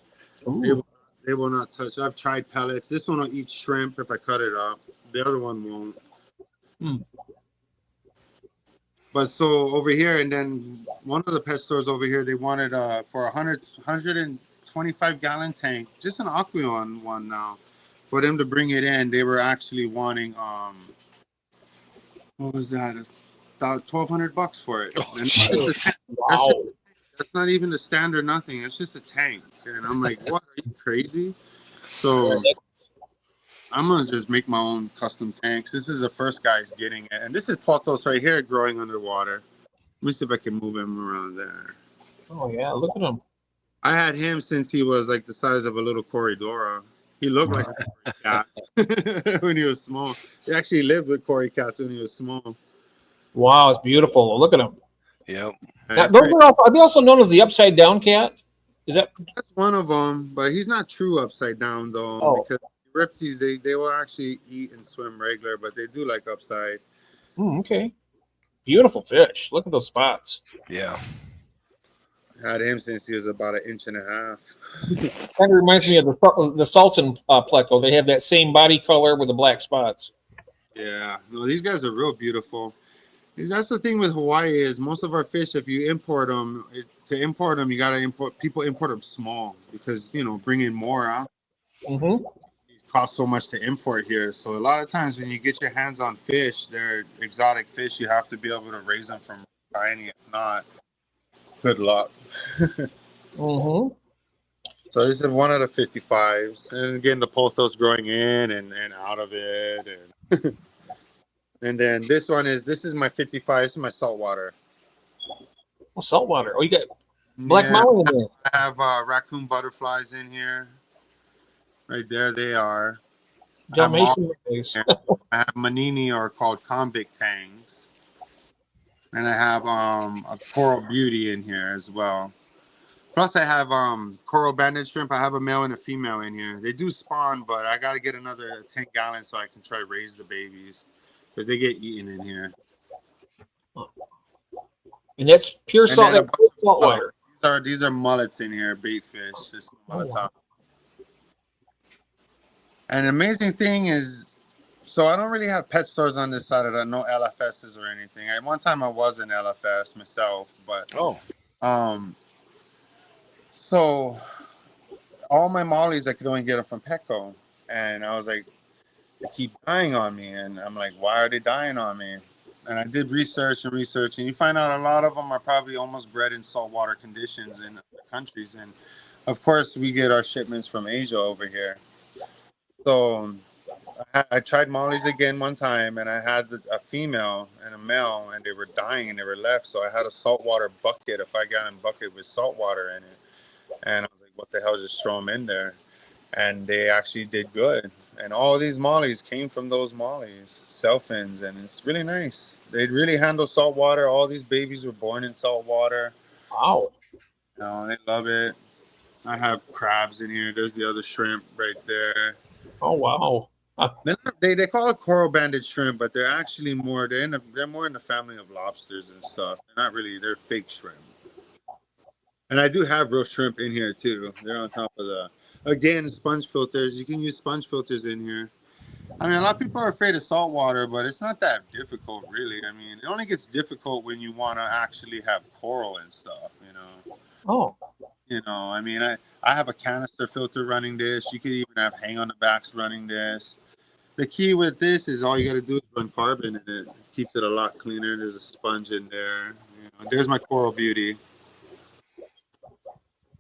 They will not touch. I've tried pellets. This one will eat shrimp if I cut it up. The other one won't. But so over here, and then one of the pet stores over here, they wanted for 125-gallon tank, just an Aqueon one now. For them to bring it in, they were actually wanting what was that? About $1,200 for it. Oh, And jeez. Wow. that's not even the standard nothing. It's just a tank. And I'm like, what? Are you crazy? So I'm gonna just make my own custom tanks. This is the first guy's getting it, and this is Potos right here growing underwater. Let me see if I can move him around there. Oh yeah, look at him. I had him since he was like the size of a little Corridora. He looked like a Cory cat when he was small. He actually lived with Cory cats when he was small. Wow, it's beautiful. Look at him. Yep. Now, those are they also known as the upside down cat? Is that? That's one of them, but he's not true upside down though, Oh. because reptiles they will actually eat and swim regular, but they do like upside. Okay. Beautiful fish. Look at those spots. Yeah. I had him since he was about 1.5 inches. Kind of reminds me of the Sultan pleco. They have that same body color with the black spots. Yeah, no, these guys are real beautiful. That's the thing with Hawaii is most of our fish, if you import them, you gotta import. People import them small because bringing more out Mm-hmm. costs so much to import here. So a lot of times when you get your hands on fish, they're exotic fish. You have to be able to raise them from tiny. If not, good luck. Mm-hmm. So this is one of the 55s, and again the Pothos growing in and out of it, and and then this is my 55. This is my saltwater. Oh, saltwater. Oh, you got black Yeah, Maui in there. I have raccoon butterflies in here. Right there they are. Dalmatian face. I have Manini, or called convict tangs, and I have a coral beauty in here as well. Plus, I have coral banded shrimp. I have a male and a female in here. They do spawn, but I got to get another 10 gallons so I can try to raise the babies because they get eaten in here. And that's pure And salt. then That's pure saltwater. These are mullets in here, bait fish. Just on Oh, top. And the amazing thing is, so I don't really have pet stores on this side of that. No LFSs or anything. At one time I was in LFS myself, but so all my mollies I could only get them from Petco, and I was like, they keep dying on me, and I'm like, why are they dying on me? And I did research, and you find out a lot of them are probably almost bred in saltwater conditions in other countries, and of course we get our shipments from Asia over here. So I tried mollies again one time, and I had a female and a male, and they were dying and they were left. So I had a saltwater bucket, a 5-gallon bucket with salt water in it. And I was like, what the hell, just throw them in there. And they actually did good. And all these mollies came from those mollies, Selfins, and it's really nice. They really handle salt water. All these babies were born in salt water. wow. They love it. I have crabs in here. There's the other shrimp right there. Oh, wow. They call it coral banded shrimp, but they're actually more they're more in the family of lobsters and stuff. They're not really, they're fake shrimp. And I do have real shrimp in here too. They're on top of again, sponge filters. You can use sponge filters in here. I mean, a lot of people are afraid of salt water, but it's not that difficult, really. I mean, it only gets difficult when you want to actually have coral and stuff, Oh. I mean, I have a canister filter running this. You could even have hang on the backs running this. The key with this is all you got to do is run carbon, and it keeps it a lot cleaner. There's a sponge in there. There's my coral beauty.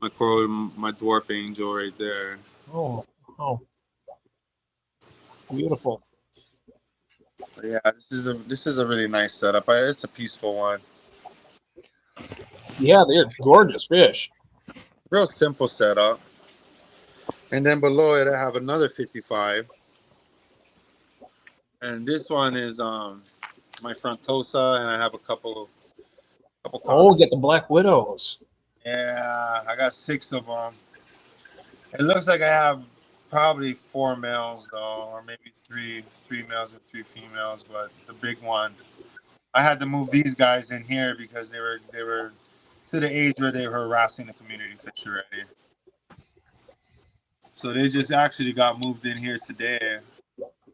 My dwarf angel right there. Oh. Beautiful. But yeah, this is a really nice setup. It's a peaceful one. Yeah, they're gorgeous fish. Real simple setup. And then below it, I have another 55. And this one is my Frontosa, and I have a couple. Oh, get the black widows. Yeah, I got 6 of them. It looks like I have probably 4 males though, or maybe 3 males and 3 females. But the big one, I had to move these guys in here because they were to the age where they were harassing the community fish already. So they just actually got moved in here today.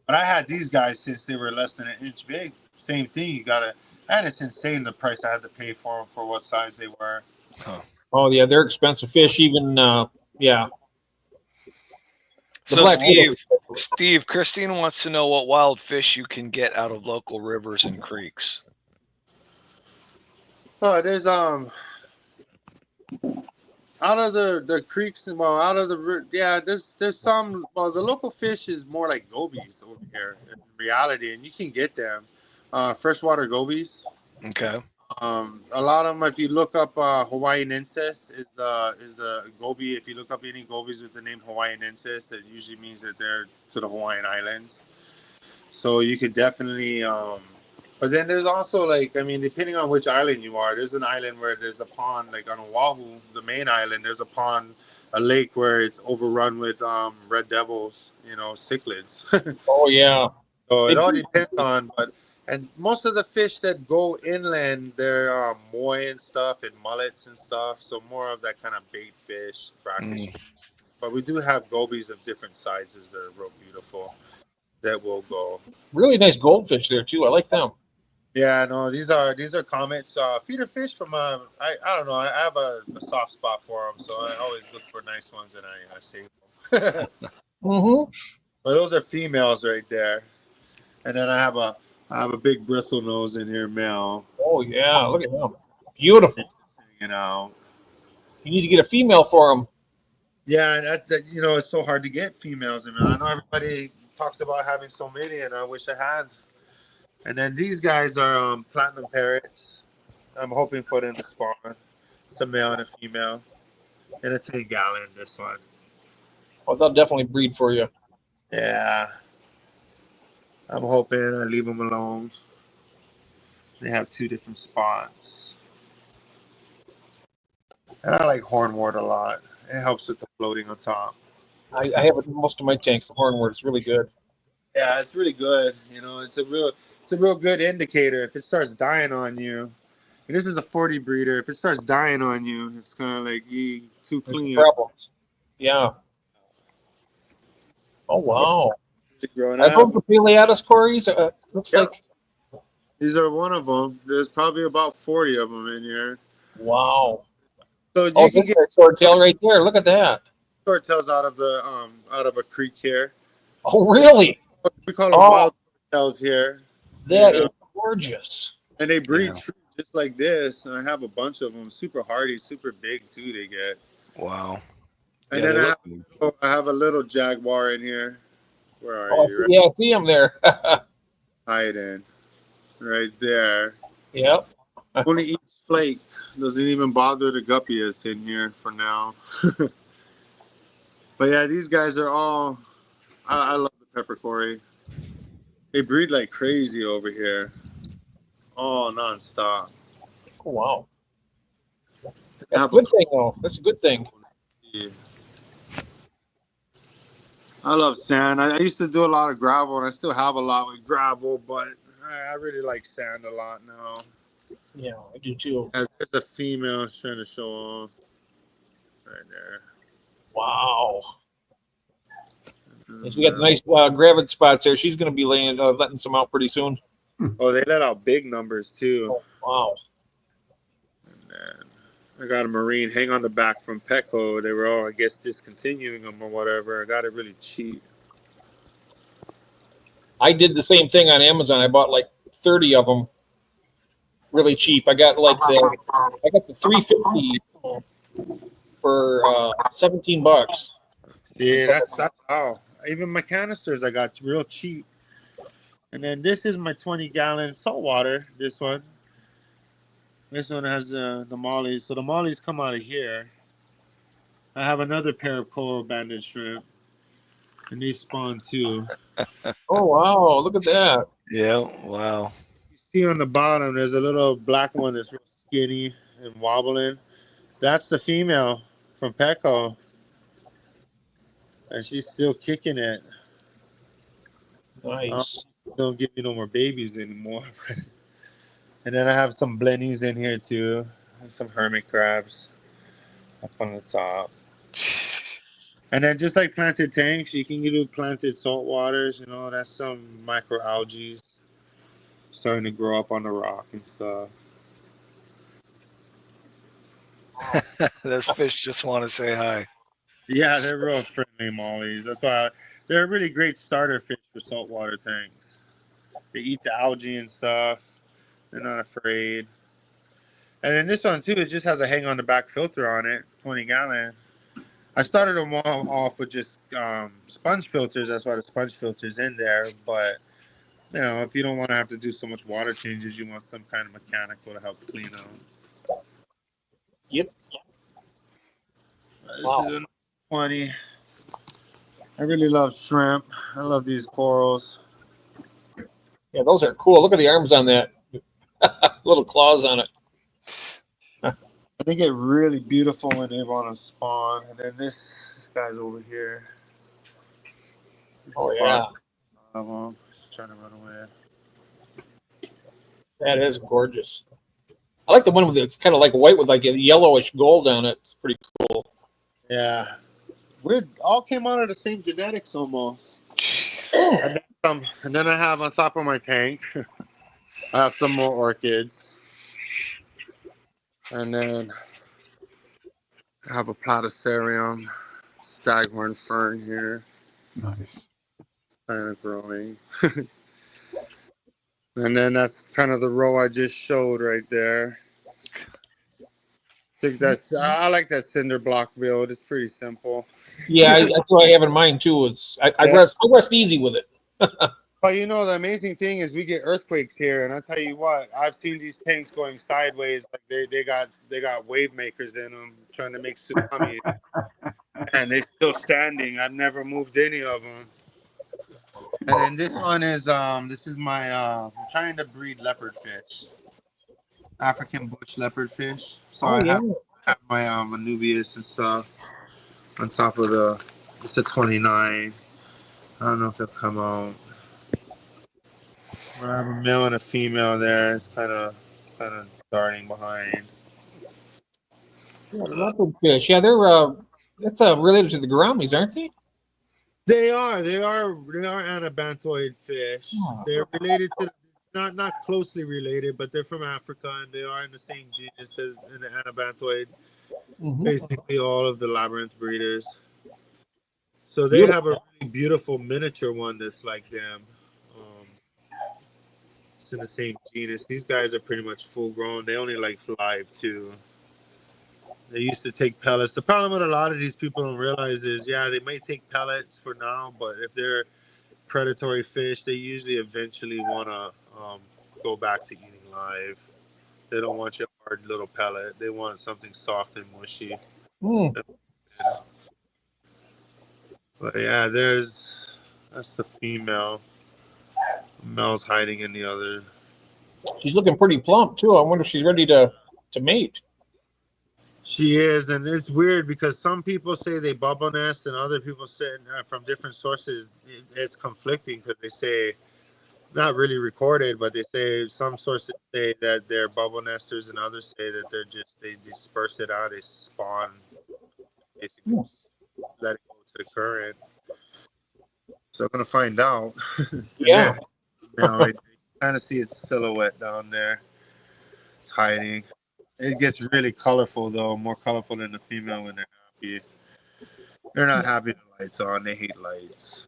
But I had these guys since they were less than an inch big. Same thing. You gotta And it's insane the price I had to pay for them for what size they were. Oh yeah, they're expensive fish. Even yeah. The So black widow. Steve, Christine wants to know what wild fish you can get out of local rivers and creeks. Oh, there's out of the creeks, well, out of the there's some. Well, the local fish is more like gobies over here in reality, and you can get them, freshwater gobies. Okay. A lot of them, if you look up Hawaiianensis, is the goby. If you look up any gobies with the name Hawaiianensis, it usually means that they're to the Hawaiian Islands. So you could definitely. But then there's also like, I mean, depending on which island you are, there's an island where there's a pond, like on Oahu, the main island. There's a pond, a lake where it's overrun with red devils, cichlids. Oh yeah. So it all depends on, and most of the fish that go inland, they're moi and stuff and mullets and stuff. So more of that kind of bait fish, brackish. But we do have gobies of different sizes that are real beautiful that will go. Really nice goldfish there too. I like them. Yeah, no, these are comets, feeder fish from I don't know. I have a soft spot for them, so I always look for nice ones and I save them. Mm-hmm. But those are females right there, and then I have a big bristle nose in here, male. Oh yeah, look at them, beautiful. You know, You need to get a female for them. yeah, and that it's so hard to get females. I mean, I know everybody talks about having so many, and I wish I had. And then these guys are platinum parrots. I'm hoping for them to spawn. It's a male and a female. And a 10-gallon, this one. Oh, they'll definitely breed for you. Yeah. I'm hoping I leave them alone. They have 2 different spots. And I like hornwort a lot. It helps with the floating on top. I have it in most of my tanks. The hornwort is really good. Yeah, it's really good. It's a real good indicator. If it starts dying on you, and this is a 40 breeder, if it starts dying on you, it's kind of like too clean. Problems. Yeah. Oh wow. It's growing I hope the Paleatus Corys. Looks like these are one of them. There's probably about 40 of them in here. Wow. So you can get swordtail right there. Look at that. Swordtails out of a creek here. Oh really? We call them wild swordtails here. That is gorgeous. And they breed just like this. And I have a bunch of them. Super hardy, super big too. They get. Wow. And then I have a little jaguar in here. Where are you? Yeah, I see him there. Hiding. Right there. Yep. Only eats flake. Doesn't even bother the guppy that's in here for now. But yeah, these guys are all. I love the pepper cory. They breed like crazy over here. Oh, nonstop. Oh, wow. That's a good thing, though. That's a good thing. Yeah. I love sand. I used to do a lot of gravel, and I still have a lot with gravel, but I really like sand a lot now. Yeah, I do too. There's a female trying to show off right there. Wow. We got the nice gravid spots there. She's going to be letting some out pretty soon. Oh, they let out big numbers too. Oh, wow. And then I got a marine hang on the back from Petco. They were all, I guess, discontinuing them or whatever. I got it really cheap. I did the same thing on Amazon. I bought like 30 of them really cheap. I got the 350 for $17. Yeah, that's how. Even my canisters I got real cheap. And then this is my 20-gallon saltwater. This one has the mollies. So the mollies come out of here. I have another pair of coral banded shrimp, and these spawn too. Oh wow! Look at that. Yeah. Wow. You see on the bottom, there's a little black one that's real skinny and wobbling. That's the female from Petco. And she's still kicking it. Nice. Don't give me no more babies anymore. And then I have some blennies in here too. And some hermit crabs up on the top. And then just like planted tanks, you can do planted salt waters. That's some microalgae. starting to grow up on the rock and stuff. Those fish just want to say hi. Yeah, they're real friendly mollies. That's why they're a really great starter fish for saltwater tanks. They eat the algae and stuff. They're not afraid. And then this one too, it just has a hang on the back filter on it, 20 gallon. I started them all off with just sponge filters. That's why the sponge filter's in there. But you know, if you don't want to have to do so much water changes, you want some kind of mechanical to help clean them. Yep. This Wow. is a 20. I really love shrimp. I love these corals. Yeah, those are cool. Look at the arms on that. Little claws on it. They get really beautiful when they want to spawn. And then this guy's over here. Oh, yeah. Just trying to run away. That is gorgeous. I like the one with it's kind of like white with like a yellowish gold on it. It's pretty cool. Yeah. We all came out of the same genetics almost. And then I have on top of my tank, I have some more orchids. And then I have a Platycerium staghorn fern here. Nice. Kind of growing. And then that's kind of the row I just showed right there. I like that cinder block build. It's pretty simple. Yeah, that's what I have in mind too. I rest easy with it. But you know, the amazing thing is we get earthquakes here, and I tell you what, I've seen these tanks going sideways. Like they got wave makers in them trying to make tsunamis, and they're still standing. I've never moved any of them. And then this one is this is my I'm trying to breed leopard fish, African bush leopard fish. So I have my Anubias and stuff on top of it's a 29. I don't know if they'll come out. I have a male and a female there. It's kind of darting behind. Yeah, leopard fish. Yeah, they're that's related to the gouramis, aren't they? They are anabantoid fish. Oh. They're related to not closely related, but they're from Africa and they are in the same genus as in the anabantoid. Mm-hmm. Basically, all of the labyrinth breeders. So they have a really beautiful miniature one that's like them. It's in the same genus. These guys are pretty much full grown. They only like live too. They used to take pellets. The problem with a lot of these people don't realize is, yeah, they may take pellets for now, but if they're predatory fish, they usually eventually want to go back to eating live. They don't want your hard little pellet. They want something soft and mushy. Mm. But yeah, that's the female. The male's hiding in the other. She's looking pretty plump too. I wonder if she's ready to mate. She is, and it's weird because some people say they bubble nest, and other people say from different sources it's conflicting because they say not really recorded, but they say some sources say that they're bubble nesters, and others say that they disperse it out, they spawn, basically let it go to the current. So I'm gonna find out. Yeah. I kind of see its silhouette down there. It's hiding. It gets really colorful though, more colorful than the female when they're happy. They're not happy the lights on. They hate lights.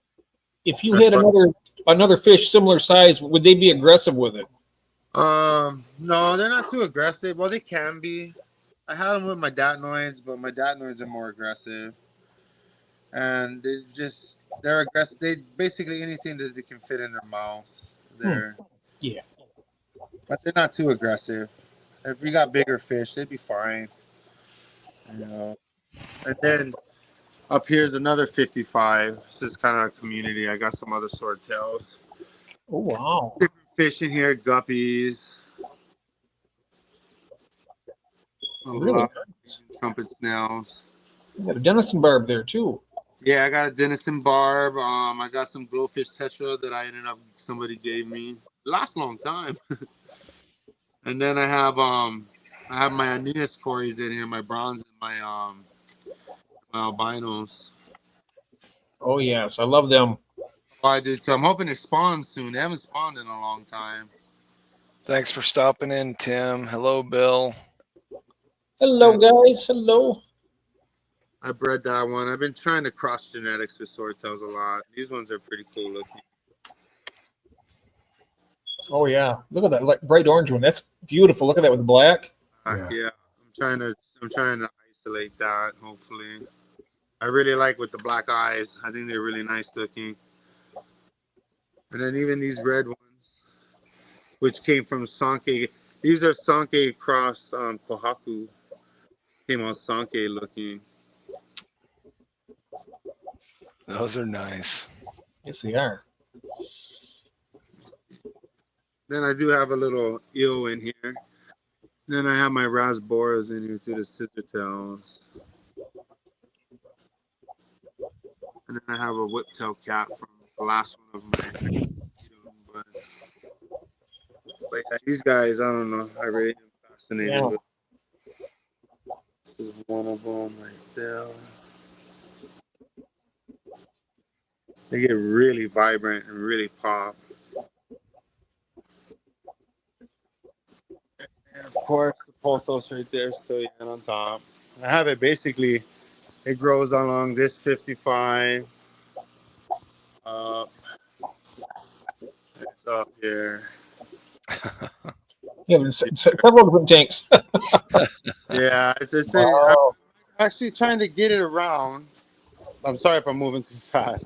If you had another fish similar size, would they be aggressive with it? No, they're not too aggressive. Well, they can be. I had them with my datnoids, but my datnoids are more aggressive. And they're aggressive. They basically anything that they can fit in their mouth. Yeah. But they're not too aggressive. If we got bigger fish, they'd be fine. You know. And then up here's another 55. This is kind of a community. I got some other swordtails. Oh wow! Different fish in here, guppies. Really? Trumpet snails. You got a Denison barb there too. Yeah, I got a Denison barb. I got some glowfish tetra that somebody gave me. Last long time. And then I have my Aeneas cories in here, my bronze and my albinos. Oh yes, I love them. Oh, I do too. I'm hoping it spawns soon. They haven't spawned in a long time. Thanks for stopping in, Tim. Hello, Bill. Hello, guys. Hello. I bred that one. I've been trying to cross genetics with swordtails a lot. These ones are pretty cool looking. Oh yeah, look at that like bright orange one. That's beautiful. Look at that with the black. Yeah, I'm trying to isolate that. Hopefully, I really like with the black eyes. I think they're really nice looking. And then even these red ones, which came from Sankei. These are Sankei cross Kohaku. Came out Sankei looking. Those are nice. Yes, they are. Then I do have a little eel in here. Then I have my Rasboras in here too, the scissor tails. And then I have a whiptail cat from the last one of my. But yeah, these guys, I don't know. I really am fascinated Yeah. with. This is one of them right there. They get really vibrant and really pop. And of course, the pothos right there still yet on top. I have it basically, it grows along this 55. It's up here. Yeah, several different tanks. Yeah, Wow. I'm actually trying to get it around. I'm sorry if I'm moving too fast.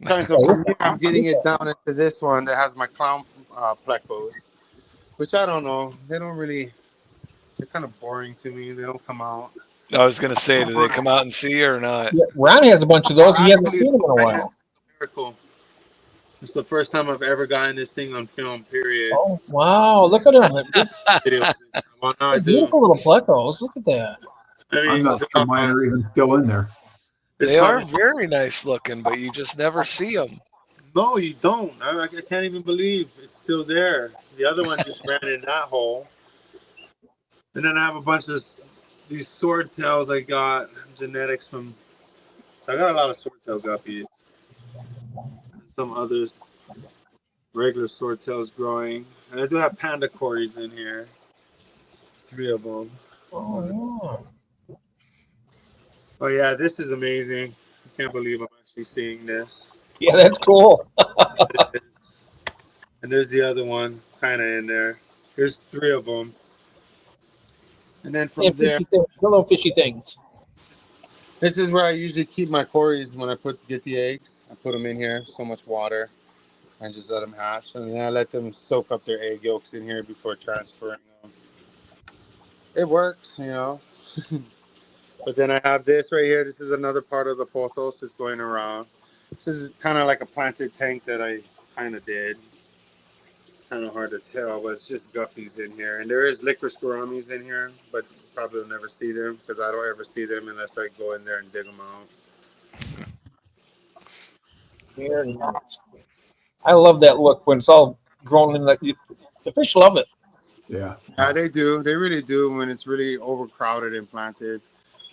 I'm getting it down into this one that has my clown plecos, which I don't know. They don't really. They're kind of boring to me. They don't come out. I was going to say, do they come out and see you or not? Yeah, Ron has a bunch of those. He hasn't Actually, seen them in a while. miracle. It's the first time I've ever gotten this thing on film. Period. Oh wow! Look at them. Well, now I do. Beautiful little plecos. Look at that. I I'm mean, not sure mine are even still in there. They are very nice looking, but you just never see them. No, you don't. I can't even believe it's still there. The other one just ran in that hole. And then I have a bunch of these swordtails I got genetics from. So I got a lot of swordtail guppies. Some others, regular swordtails growing. And I do have panda cories in here. 3 of them. Oh Oh yeah, this is amazing. I can't believe I'm actually seeing this. yeah. Yeah, that's cool. And there's the other one, kind of in there. There's 3 of them. And then from there, little fishy things. this is where I usually keep my cories when I get the eggs. I put them in here, so much water, and just let them hatch. And then I let them soak up their egg yolks in here before transferring them. It works, you know. But then I have this right here. This is another part of the pothos that's going around. This is kind of like a planted tank that I kind of did. It's kind of hard to tell, but it's just guppies in here. And there is licorice gouramis in here, but you probably will never see them because I don't ever see them unless I go in there and dig them out. Very nice. I love that look when it's all grown in the fish love it. Yeah. Yeah, they do. They really do when it's really overcrowded and planted.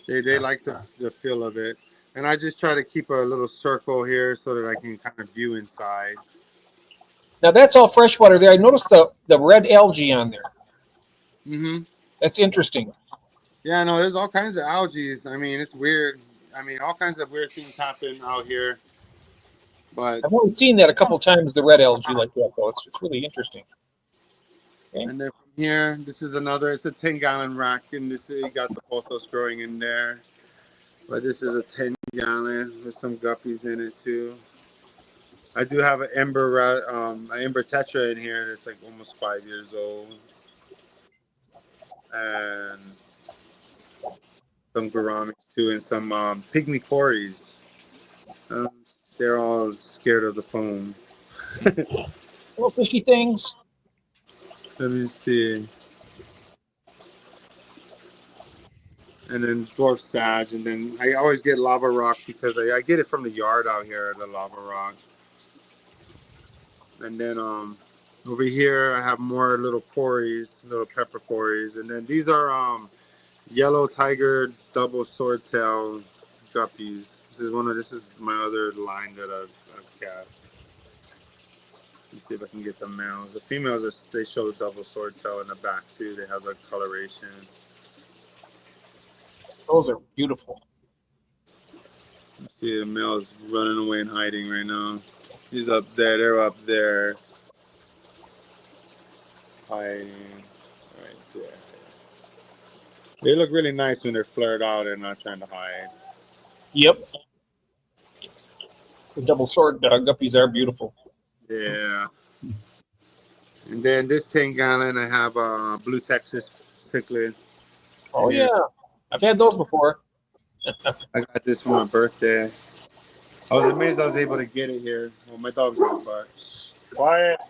They like the feel of it. And I just try to keep a little circle here so that I can kind of view inside. Now that's all freshwater there. I noticed the red algae on there. Mm-hmm. That's interesting. Yeah, no, there's all kinds of algae. I mean, it's weird. I mean, all kinds of weird things happen out here. But I've only seen that a couple times, the red algae like that, though. It's really interesting. Okay. And then from here, this is another. It's a 10-gallon rack, and this you got the pothos growing in there. But this is a 10-gallon with some guppies in it too. I do have an ember tetra in here that's like almost 5 years old, and some gouramis too, and some pygmy cories. They're all scared of the foam. Little fishy things. Let me see. And then dwarf sage, and then I always get lava rock because I get it from the yard out here, the lava rock. And then over here I have more little cories, little pepper cories, and then these are yellow tiger double swordtail guppies. This is my other line that I've kept. Let's see if I can get the males. The females, they show double swordtail in the back too. They have the coloration. Those are beautiful. See the male's running away and hiding right now. He's up there. They're up there. Hiding right there. They look really nice when they're flared out and not trying to hide. Yep. The double sword guppies are beautiful. Yeah. And then this 10-gallon, I have a Blue Texas cichlid. Oh, yeah. I've had those before. I got this for my birthday. I was amazed I was able to get it here. Well, my dog's going to bark. Quiet.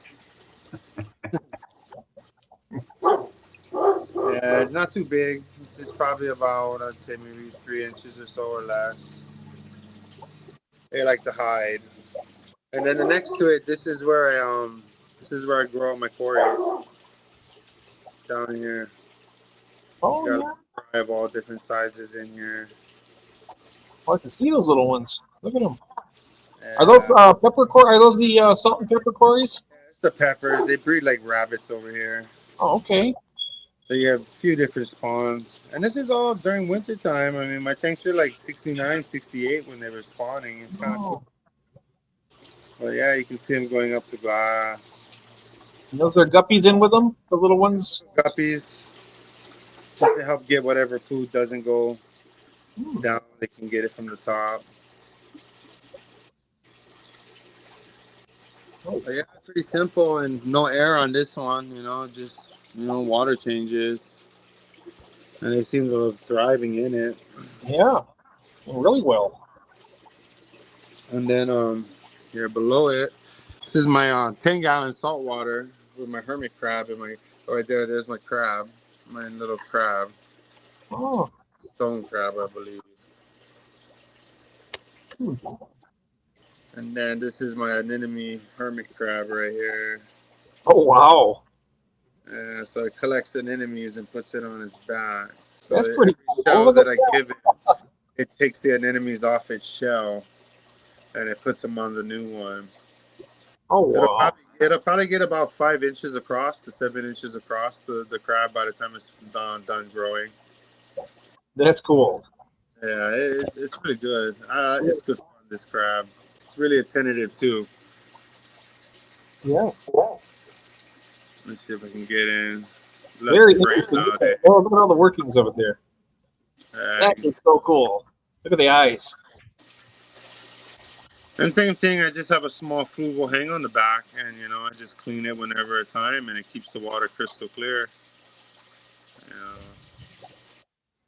Yeah, it's not too big. It's probably about, I'd say maybe 3 inches or so or less. They like to hide. And then the next to it, this is where I grow out my quarries. Down here. Oh, yeah. I have all different sizes in here. Oh, I can see those little ones. Look at them. Are those pepper core? Are those the salt and pepper quarries? It's the peppers. They breed like rabbits over here. Oh, okay. So you have a few different spawns. And this is all during winter time. I mean, my tanks were like 69, 68 when they were spawning. It's kind of cool. But yeah, you can see them going up the glass. And those are guppies in with them? The little ones? Guppies. Just to help get whatever food doesn't go down. They can get it from the top. But yeah, pretty simple and no air on this one, just, water changes. And they seem to be thriving in it. Yeah, really well. And then here below it, this is my 10-gallon salt water with my hermit crab and right there's my crab, my little crab. Oh. Stone crab, I believe. And then this is my anemone hermit crab right here. Oh, wow. So it collects anemones and puts it on its back. So that's pretty cool. Shell that I give it takes the anemones off its shell and it puts them on the new one. Oh, wow. It'll probably get about 5 inches across to 7 inches across the crab by the time it's done growing. That's cool. Yeah, it's really good. It's good fun, this crab. It's really attentive too. Yeah. Let's see if I can get in. Very interesting. Look at all the workings of it there. That is so cool. Look at the eyes. And same thing, I just have a small flugel hang on the back, and I just clean it whenever at a time, and it keeps the water crystal clear.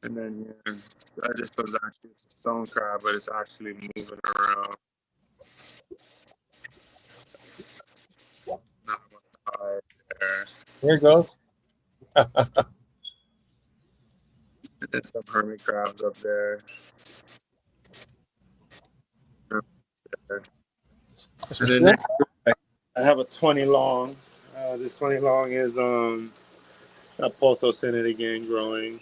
And then I just was actually it's a stone crab, but it's actually moving around. There it goes. There's some hermit crabs up there. And then next, I have a 20 long. This 20 long is got pothos in it again, growing.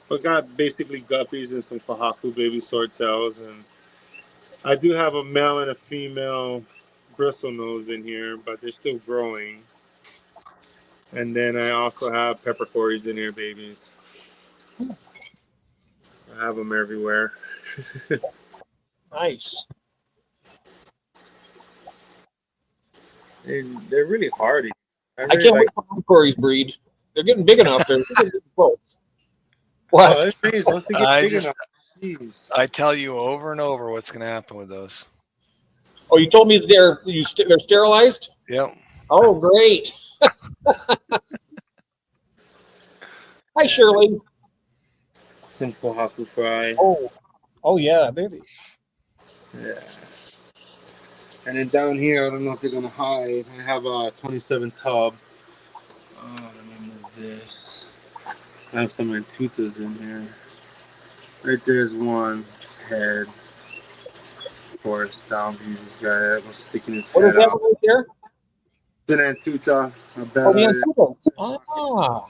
But got basically guppies and some Kohaku baby swordtails, and I do have a male and a female bristlenose in here, but they're still growing. And then I also have peppercorns in here, babies. I have them everywhere. Nice. And they're really hardy. I can't wait for the Corey's breed. They're getting big enough. They're close. What? Oh, once they get big enough, geez. I tell you over and over what's going to happen with those. Oh, you told me they're sterilized? Yep. Oh, great. Hi, Shirley. Simple Haku fry. Oh yeah. Yeah. And then down here, I don't know if they're gonna hide. I have a 27 tub. Oh, the name is this. I have some Antutas in here. Right there's one head. Of course, down here, this guy was sticking his What head is that out. right there? It's an Antuta. Oh, the Antuta. Ah.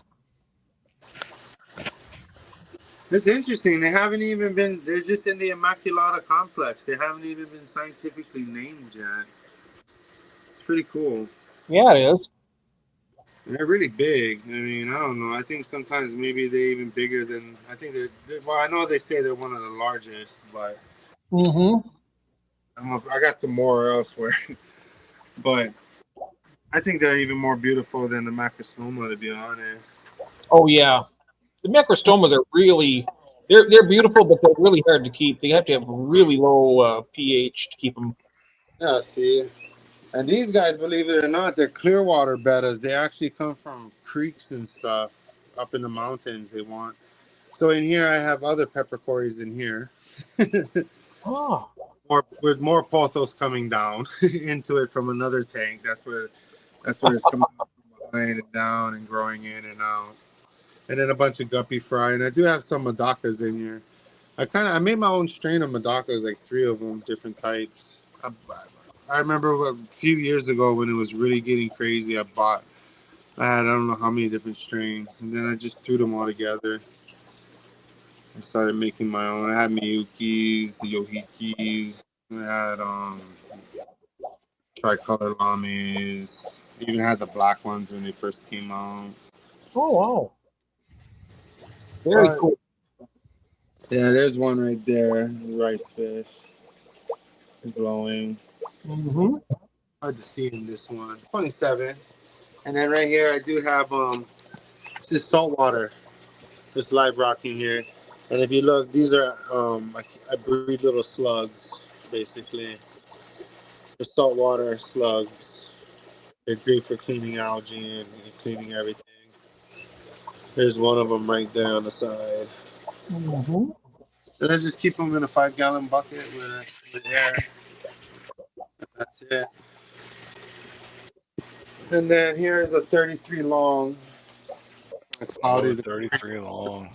It's interesting. They haven't even been, they're just in the Immaculata complex. They haven't even been scientifically named yet. It's pretty cool. Yeah, it is. And they're really big. I mean, I don't know. I think sometimes maybe they're even bigger than. I think well, I know they say they're one of the largest, but Mm-hmm. I got some more elsewhere. But I think they're even more beautiful than the macrostoma, to be honest. Oh yeah, the macrostomas are really they're beautiful, but they're really hard to keep. They have to have really low pH to keep them. Yeah, see. And these guys, believe it or not, they're clear water bettas. They actually come from creeks and stuff up in the mountains. They want. So in here, I have other peppercorns in here. Oh, With more pothos coming down into it from another tank. That's where it's coming from behind and down and growing in and out. And then a bunch of guppy fry. And I do have some Madakas in here. I made my own strain of Madakas, like 3 of them, different types. I remember a few years ago when it was really getting crazy, I don't know how many different strains. And then I just threw them all together. I started making my own. I had Miyukis, the Yohikis. I had tricolor lames. I even had the black ones when they first came out. oh wow, very But, cool. yeah, there's one right there, the rice fish, glowing. Mm-hmm. Hard to see in this one. 27. And then right here, I do have this is saltwater. This live rock in here. And if you look, these are I breed little slugs, basically. They're saltwater slugs. They're great for cleaning algae and cleaning everything. There's one of them right there on the side. Mm-hmm. And I just keep them in a 5-gallon bucket with air. And that's it. And then here's a 33 long. Oh, 33 long.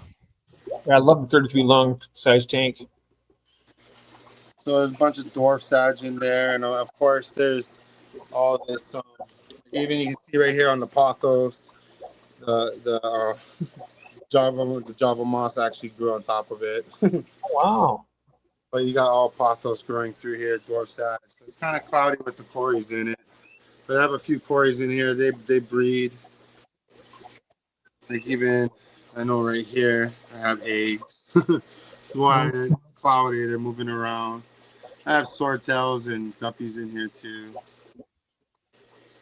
Yeah, I love the 33 long size tank. So there's a bunch of dwarf sage in there, and of course there's all this. Even you can see right here on the pothos, the Java moss actually grew on top of it. Wow. But you got all pothos growing through here, dwarf sage. So it's kind of cloudy with the cories in it. But I have a few cories in here. They breed. Like even I know right here I have eggs. That's why it's cloudy. They're moving around. I have swordtails and guppies in here too.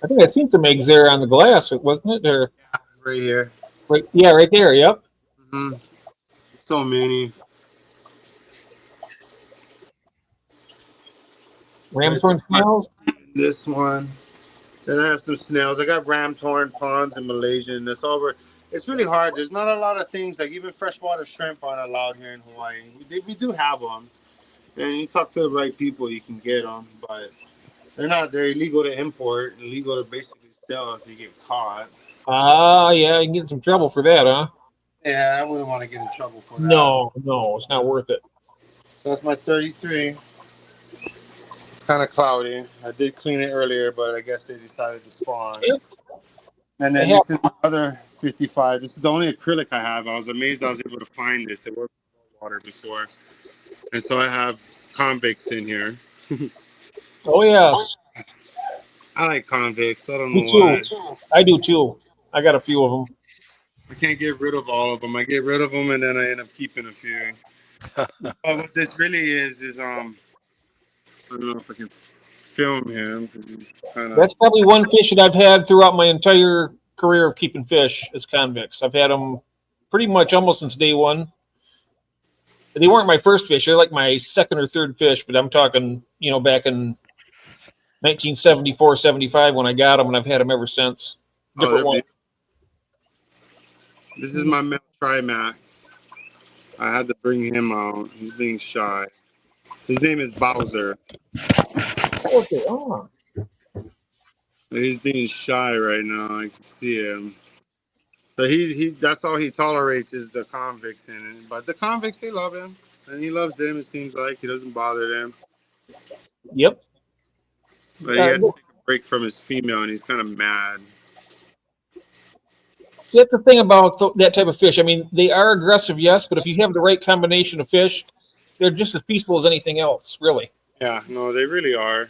I think I seen some eggs there on the glass, wasn't it? Or Right here. right? Yeah, right there. Yep. Mm-hmm. So many. Ramshorn snails. This one. Then I have some snails. I got ramshorn, ponds, and Malaysian. That's over. It's really hard. There's not a lot of things like even freshwater shrimp aren't allowed here in Hawaii. We do have them, and you talk to the right people, you can get them, but they're not. They're illegal to import, illegal to basically sell if you get caught. Ah, yeah, you can get in some trouble for that, huh? Yeah, I wouldn't want to get in trouble for that. No, it's not worth it. So that's my 33. It's kind of cloudy. I did clean it earlier, but I guess they decided to spawn. Yep. And then this is my other 55. This is the only acrylic I have. I was amazed I was able to find this. It worked with water before. And so I have convicts in here. Oh yes, I like convicts. I don't me know too. why. I do too. I got a few of them. I can't get rid of all of them. I get rid of them and then I end up keeping a few. But what this really is I don't know if I can film him. That's probably one fish that I've had throughout my entire career of keeping fish is convicts. I've had them pretty much almost since day one. They weren't my first fish; they're like my second or third fish. But I'm talking, back in 1974, 75 when I got them, and I've had them ever since. Different ones. This is my male Trimac. I had to bring him out. He's being shy. His name is Bowser. Okay. Oh. He's being shy right now. I can see him. So he that's all he tolerates is the convicts in it. But the convicts, they love him. And he loves them, it seems like. He doesn't bother them. Yep. But he had to take a break from his female, and he's kind of mad. See, that's the thing about that type of fish. I mean, they are aggressive, yes, but if you have the right combination of fish, they're just as peaceful as anything else, really. Yeah, no, they really are.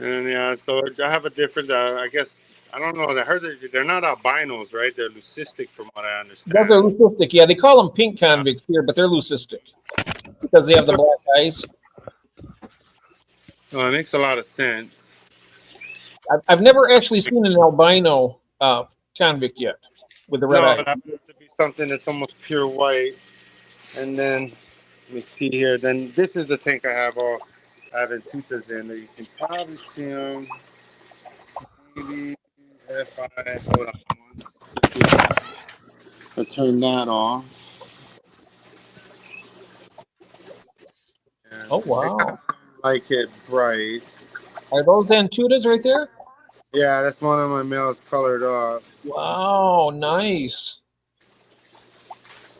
And yeah, so I have a different. I guess I don't know. I heard they're not albinos, right? They're leucistic, from what I understand. Those are leucistic. Yeah, they call them pink convicts here, but they're leucistic because they have the black eyes. Oh, it makes a lot of sense. I've never actually seen an albino convict yet with the red No, eye. it has to be something that's almost pure white. And then let me see here. Then this is the tank I have all Aventutas in. You can probably see them. Maybe if I hold on one second. I'll turn that off. And Oh, they wow. kind of like it bright. Are those Antutas right there? Yeah, that's one of my males colored up. Wow, nice.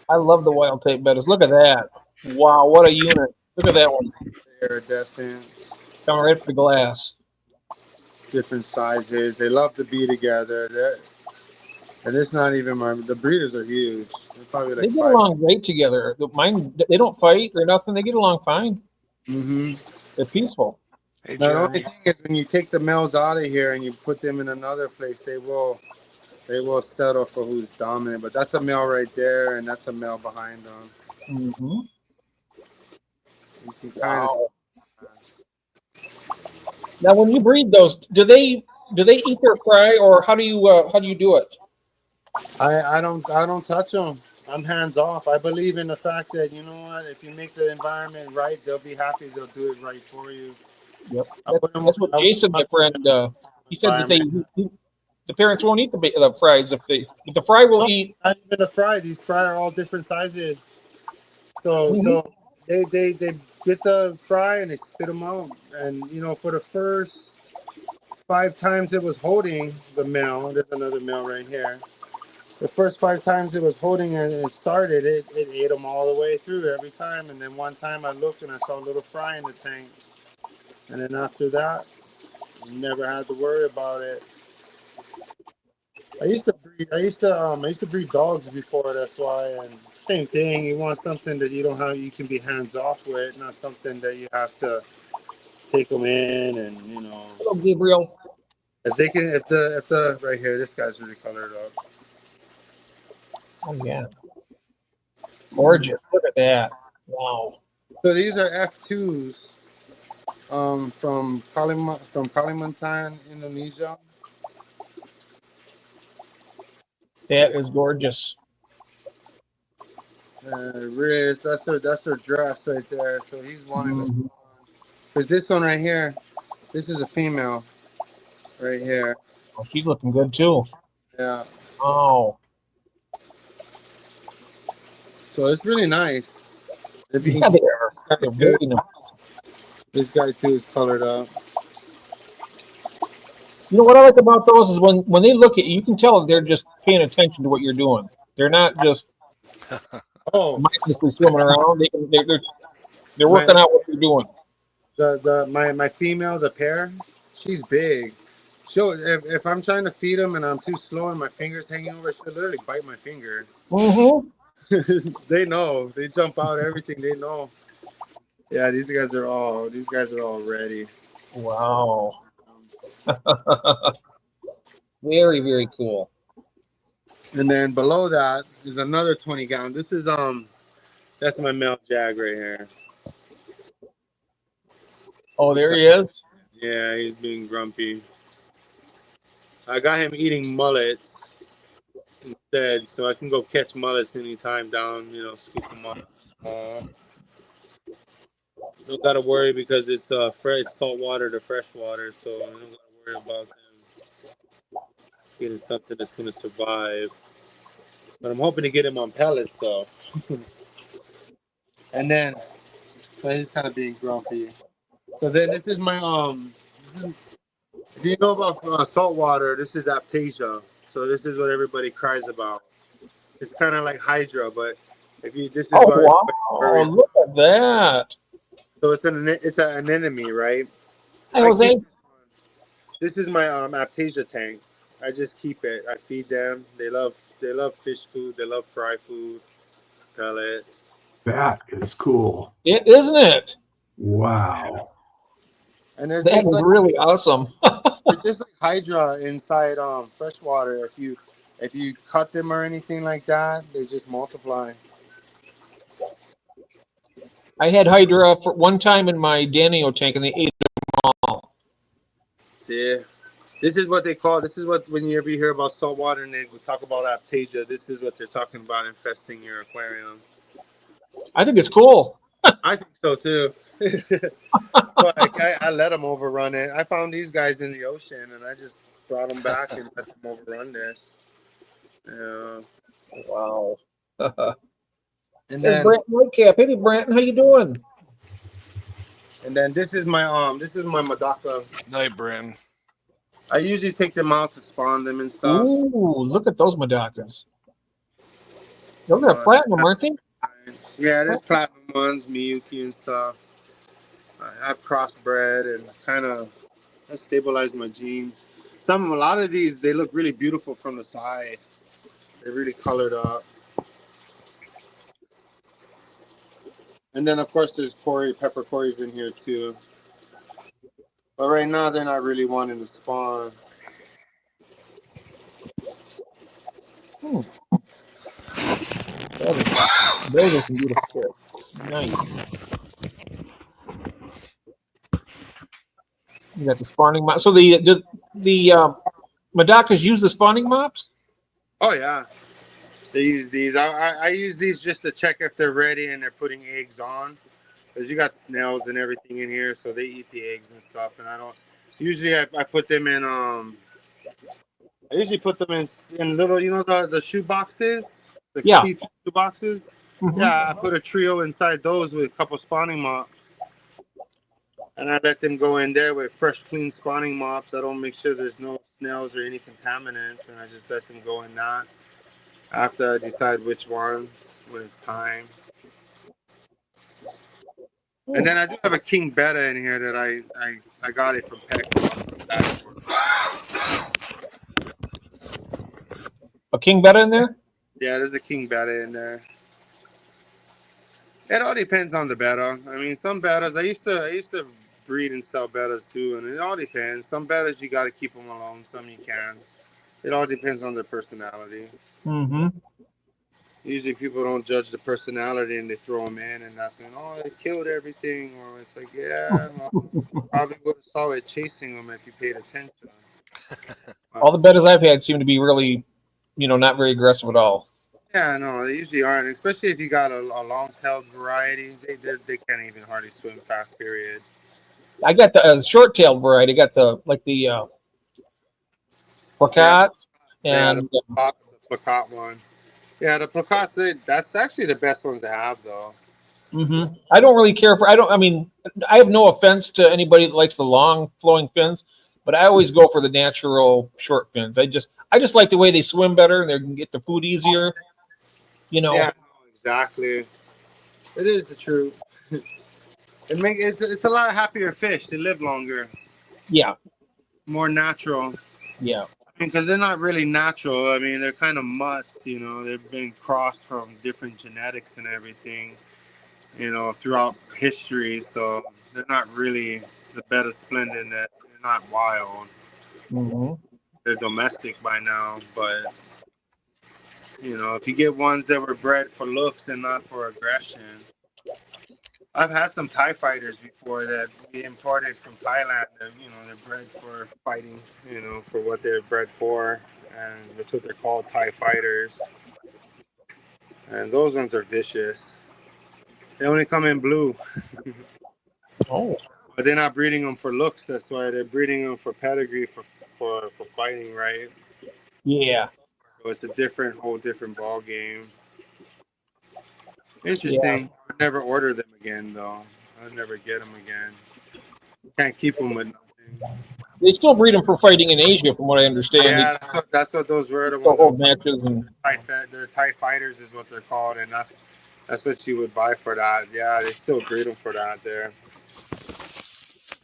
I love the wild type bettas. Look at that. Wow, what a unit. Look at that one. Iridescents, Coming right for the glass. different sizes. They love to be together. And it's not even the breeders are huge. They're probably They like get 5. along great together. Mine, they don't fight or nothing. They get along fine. Mm-hmm. They're peaceful. Hey, The only Jeremy. thing is when you take the males out of here and you put them in another place, they will settle for who's dominant. But that's a male right there, and that's a male behind them. Mm-hmm. You can kind Wow. Now, when you breed those, do they eat their fry, or how do you do it? I don't touch them. I'm hands off. I believe in the fact that, you know what, if you make the environment right, they'll be happy. They'll do it right for you. Yep. I wouldn't That's what want- Jason, my friend, he said that the parents won't eat the fries but the fry will eat. Not even the fry. These fry are all different sizes. So Mhm. they get the fry and they spit them out. And you know, for the first 5 times it was holding the male. There's another male right here. The first 5 times it was holding and it started, it ate them all the way through every time. And then one time I looked and I saw a little fry in the tank. And then after that, never had to worry about it. I used to breed dogs before, that's why, and same thing. You want something that you can be hands off with, not something that you have to take them in, and you know. Hello, Gabriel. If the right here, this guy's really colored up. Oh yeah, gorgeous. Look at that. Wow. So these are F2s, from Kalimantan, Indonesia. That is gorgeous. Riz, that's her dress right there. So he's wanting to. Mhm. Because this one right here, this is a female, right here. Oh, she's looking good too. Yeah. Oh. So it's really nice. If you Yeah, can, they are. They're very nice. this guy too is colored up. You know what I like about those is when they look at you, you can tell they're just paying attention to what you're doing. They're not just Oh, mindlessly swimming around. They're working out what you're doing. my female, the pair, she's big. If I'm trying to feed them and I'm too slow and my finger's hanging over, she'll literally bite my finger. Mm-hmm. They know. They jump out everything. They know. Yeah, these guys are all ready. Wow. Very, very cool. And then below that is another 20 gallon. This is that's my male jag right here. Oh, there he is. Yeah, he's being grumpy. I got him eating mullets instead, so I can go catch mullets anytime down, scoop them up. Don't gotta worry because it's fresh salt water to fresh water, so I don't gotta worry about them getting something that's gonna survive. But I'm hoping to get him on pellets though. And then he's kind of being grumpy. So then this is my if you know about salt water, this is Aptasia. So this is what everybody cries about. It's kind of like Hydra, but this is Oh, what wow. Look at that. So it's an enemy, right? Hey, Jose. This is my Aptasia tank. I just keep it. I feed them. They love fish food. They love fry food, pellets. That is cool. Isn't it? Wow. And they're That just is like really awesome. they're just like Hydra inside freshwater. If you cut them or anything like that, they just multiply. I had Hydra for one time in my Danio tank, and they ate them all. See, this is what they call. This is what when you ever hear about saltwater and they talk about Aptasia, this is what they're talking about infesting your aquarium. I think it's cool. I think so too. But I let them overrun it. I found these guys in the ocean, and I just brought them back and let them overrun this. Yeah. Wow. And There's then Brant Whitecap. Hey, Branton, how you doing? this is my Madaka. Night, Brandon. I usually take them out to spawn them and stuff. Ooh, look at those Madakas. Those are platinum, aren't they? Yeah, there's platinum ones, Miyuki and stuff. I've crossbred and kind of stabilized my genes. A lot of these, they look really beautiful from the side. They're really colored up. And then, of course, there's pepper cories in here too. But right now, they're not really wanting to spawn. Those are some beautiful fish. Nice. You got the spawning mop. So the Madakas use the spawning mops? Oh yeah, they use these. I use these just to check if they're ready and they're putting eggs on, because you got snails and everything in here, so they eat the eggs and stuff. And I don't usually I put them in I usually put them in little, the shoe boxes, the key shoe boxes. Mm-hmm. Yeah, I put a trio inside those with a couple spawning mops. And I let them go in there with fresh, clean spawning mops. I don't make sure there's no snails or any contaminants, and I just let them go in that after I decide which ones when it's time. And then I do have a king betta in here that I got it from Peck. A king betta in there? Yeah, there's a king betta in there. It all depends on the betta. I mean, some bettas I used to breed and sell bettas too, and it all depends. Some bettas you got to keep them alone, some you can. It all depends on their personality. Mm-hmm. Usually people don't judge the personality and they throw them in and that's saying, oh, it killed everything, or it's like, yeah, well, probably would have saw it chasing them if you paid attention. All the bettas I've had seem to be really, not very aggressive at all. Yeah, no, they usually aren't, especially if you got a long-tailed variety. They can't even hardly swim fast, period. I got the short-tailed variety. I got the placots and the placot one. Yeah, the placots, that's actually the best ones to have, though. Mm-hmm. I don't really care for. I have no offense to anybody that likes the long flowing fins, but I always go for the natural short fins. I just like the way they swim better and they can get the food easier. Yeah, exactly. It is the truth. It's a lot happier fish. They live longer. Yeah. More natural. Yeah. Because they're not really natural. I mean, they're kind of mutts, They've been crossed from different genetics and everything, throughout history. So they're not really the betta splendid. They're not wild. Mm-hmm. They're domestic by now. But, if you get ones that were bred for looks and not for aggression. I've had some Thai fighters before that we imported from Thailand. That, they're bred for fighting, for what they're bred for. And that's what they're called, Thai fighters. And those ones are vicious. They only come in blue. Oh. But they're not breeding them for looks. That's why they're breeding them for pedigree, for fighting, right? Yeah. So it's a whole different ball game. Interesting. Yeah. I'd never order them again, though. I'd never get them again. Can't keep them with nothing. They still breed them for fighting in Asia, from what I understand. Yeah, that's what those were. The hold matches and they're Thai fighters is what they're called, and that's what you would buy for that. Yeah, they still breed them for that there.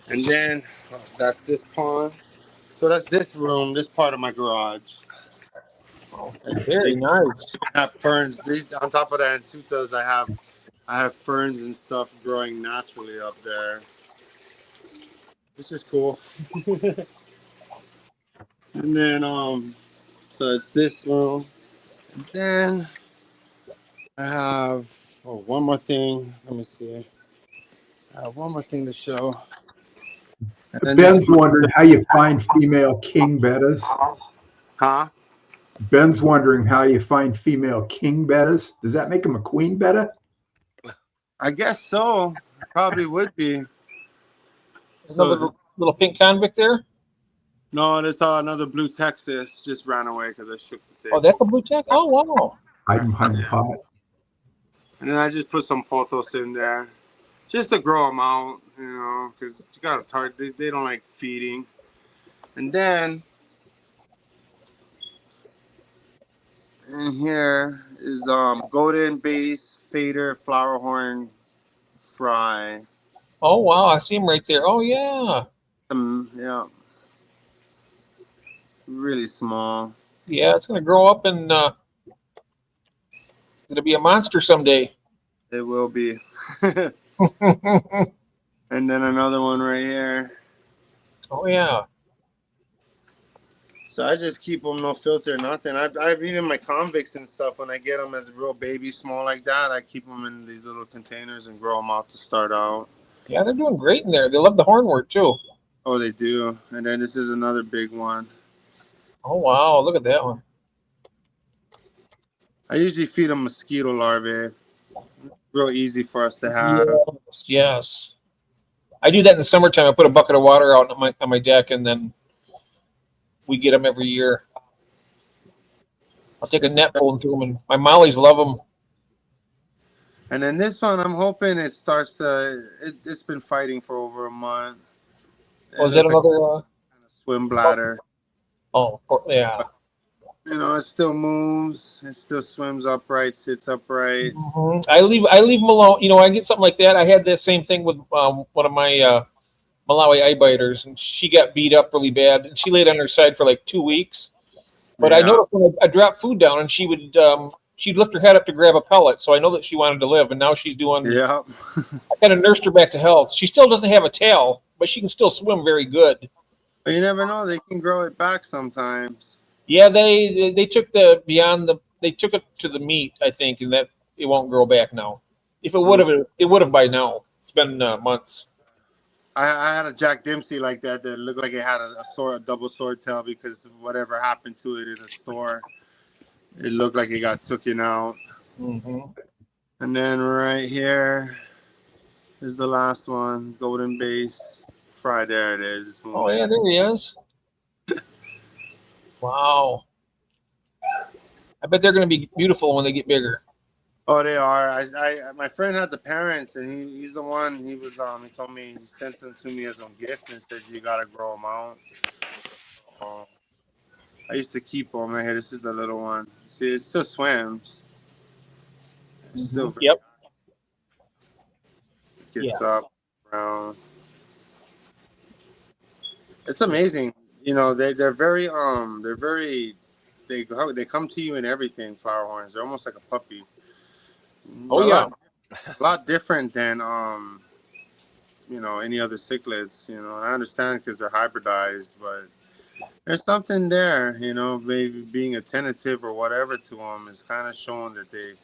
And then that's this pond. So that's this room, this part of my garage. Oh, very nice. I have ferns. On top of the Antutas, I have ferns and stuff growing naturally up there. which is cool. And then so it's this one. And then I have one more thing. Let me see. I have one more thing to show. And then Ben's wondering how you find female king bettas. huh? Ben's wondering how you find female king bettas. Does that make him a queen betta? I guess so. Probably would be. There's another little pink convict there. No, there's another blue Texas just ran away because I shook the table. Oh, that's a blue tech. Oh, wow. I'm hot. And then I just put some pothos in there, just to grow them out, because you got to target. They don't like feeding. And then in here is golden base fader flower horn fry. Oh, wow. I see him right there. Oh, yeah. Yeah, really small. Yeah, it's going to grow up and going to be a monster someday. It will be. And then another one right here. Oh, yeah. So I just keep them no filter, nothing. I've even my convicts and stuff, when I get them as real baby small like that, I keep them in these little containers and grow them out to start out. Yeah, they're doing great in there. They love the hornwort, too. Oh, they do. And then this is another big one. Oh, wow. Look at that one. I usually feed them mosquito larvae. Real easy for us to have. Yes. I do that in the summertime. I put a bucket of water out on my deck, and then we get them every year. I'll take a net full and throw them in. My mollies love them. And then this one, I'm hoping it starts to. It's been fighting for over a month. Oh, is that another swim bladder? Oh, yeah. It still moves. It still swims upright, sits upright. Mm-hmm. I leave them alone. I get something like that. I had that same thing with one of my Malawi eye biters, and she got beat up really bad, and she laid on her side for like 2 weeks. But I noticed when I dropped food down, and she'd lift her head up to grab a pellet, so I know that she wanted to live, and now she's doing. Yeah. I kind of nursed her back to health. She still doesn't have a tail, but she can still swim very good. But you never know; they can grow it back sometimes. Yeah, they took they took it to the meat, I think, and that it won't grow back now. If it would have by now. It's been months. I had a Jack Dempsey like that looked like it had a double sword tail because of whatever happened to it in the store. It looked like it got taken out. Mm-hmm. And then right here is the last one, golden base fry. There it is. Oh yeah, there he is. Wow. I bet they're going to be beautiful when they get bigger. Oh, they are. My friend had the parents, and he's the one. He was he told me he sent them to me as a gift and said you gotta grow them out. I used to keep them right here. This is the little one. See, it still swims. It's still Yep. Gets up around. It's amazing. They're very they come to you in everything. Flower horns. They're almost like a puppy. Oh yeah. A lot different than any other cichlids. I understand because they're hybridized, but there's something there. Maybe being attentive or whatever to them is kind of showing that they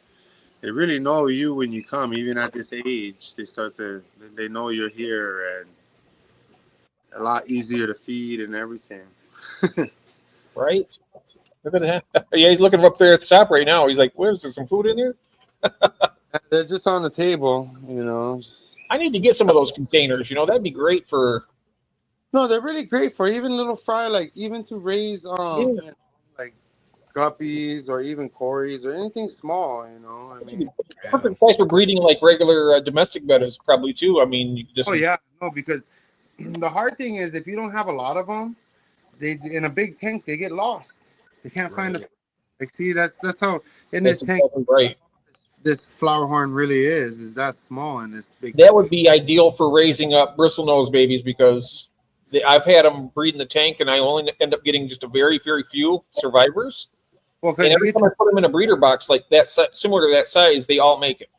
really know you when you come. Even at this age, they know you're here, and a lot easier to feed and everything. Right. Look at that. Yeah, he's looking up there at the top right now. He's like, "Where's there some food in there?" They're just on the table, I need to get some of those containers. That'd be great for. No, they're really great for even little fry, like even to raise like guppies or even cories or anything small. Perfect place for breeding like regular domestic bettas, probably too. I mean, you just. Oh yeah, no, because the hard thing is if you don't have a lot of them, they in a big tank they get lost. They can't find the. Like, see, that's how in this tank. Right. This flower horn really is that small and this big. That would be ideal for raising up bristlenose babies because I've had them breed in the tank and I only end up getting just a very, very few survivors. Well, and every time I put them in a breeder box like that, similar to that size, they all make it.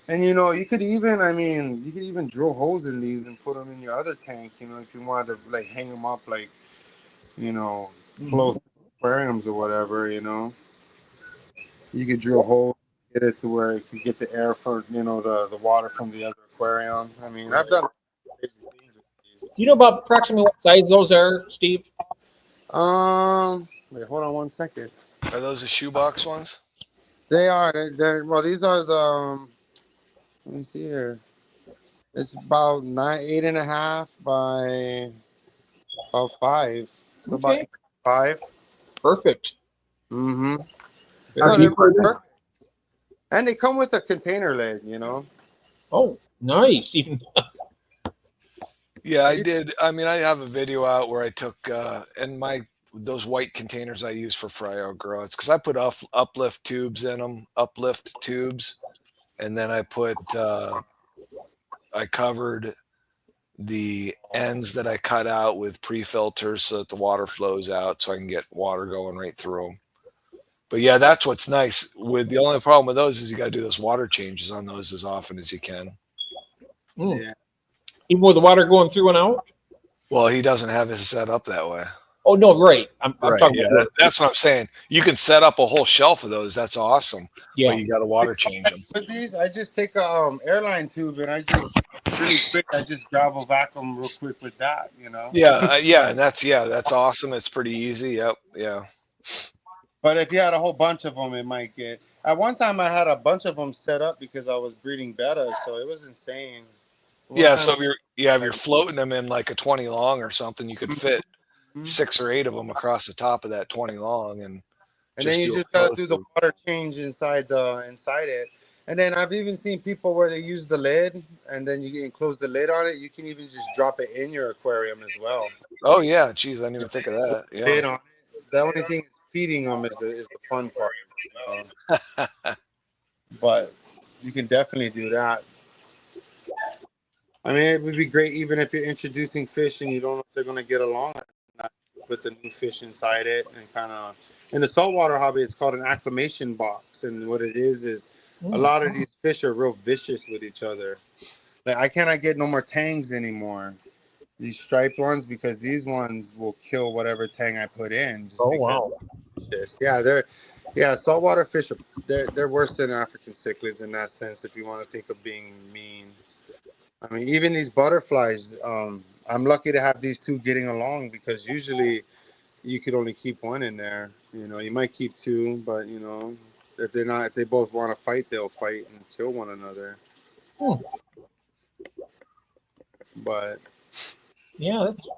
And you could even drill holes in these and put them in your other tank. If you wanted to like hang them up, like flow aquariums or whatever. You could drill holes, get it to where you could get the air for the water from the other aquarium. I mean, I've done crazy things with these. Do you know about approximately what size those are, Steve? Wait, hold on 1 second. Are those the shoebox ones? They are. Well, these are the. Let me see here. It's about 8.5 by about 5. So Okay. about 5. Perfect. Mm-hmm. How No, deep they're are they? perfect. And they come with a container lid, Oh, nice. Even Yeah, I did. I mean, I have a video out where I took and those white containers I use for Fryo Grow. It's because I put uplift tubes in them, and then I put I covered the ends that I cut out with pre-filters so that the water flows out, so I can get water going right through them. But yeah, that's what's nice. The only problem with those is you got to do those water changes on those as often as you can. Yeah. even with the water going through and out. Well, he doesn't have his set up that way. Oh no, right. I'm Right. talking Yeah, about that's what I'm saying. You can set up a whole shelf of those. That's awesome. yeah. But you got to water change them. With these, I just take a airline tube and I just really quick. I just grab a vacuum real quick with that. Yeah, and that's awesome. It's pretty easy. Yep. Yeah. But if you had a whole bunch of them, it might get. At one time, I had a bunch of them set up because I was breeding bettas, so it was insane. Yeah. So if you're floating them in like a 20 long or something, you could fit 6 or 8 of them across the top of that 20 long, and then you just gotta do the water change inside it. And then I've even seen people where they use the lid, and then you can close the lid on it. You can even just drop it in your aquarium as well. Oh yeah, geez, I didn't even think of that. Lid Yeah. on it. The only thing is feeding them is the fun part. But you can definitely do that. I mean, it would be great even if you're introducing fish and you don't know if they're going to get along. Put the new fish inside it and kind of. In the saltwater hobby, it's called an acclimation box, and what it is a lot of these fish are real vicious with each other. Like I cannot get no more tangs anymore, these striped ones, because these ones will kill whatever tang I put in. Oh wow. Yeah, saltwater fish they're worse than African cichlids in that sense. If you want to think of being mean, I mean, even these butterflies. I'm lucky to have these two getting along because usually you could only keep one in there. You might keep two, but if they both want to fight, they'll fight and kill one another. But yeah, that's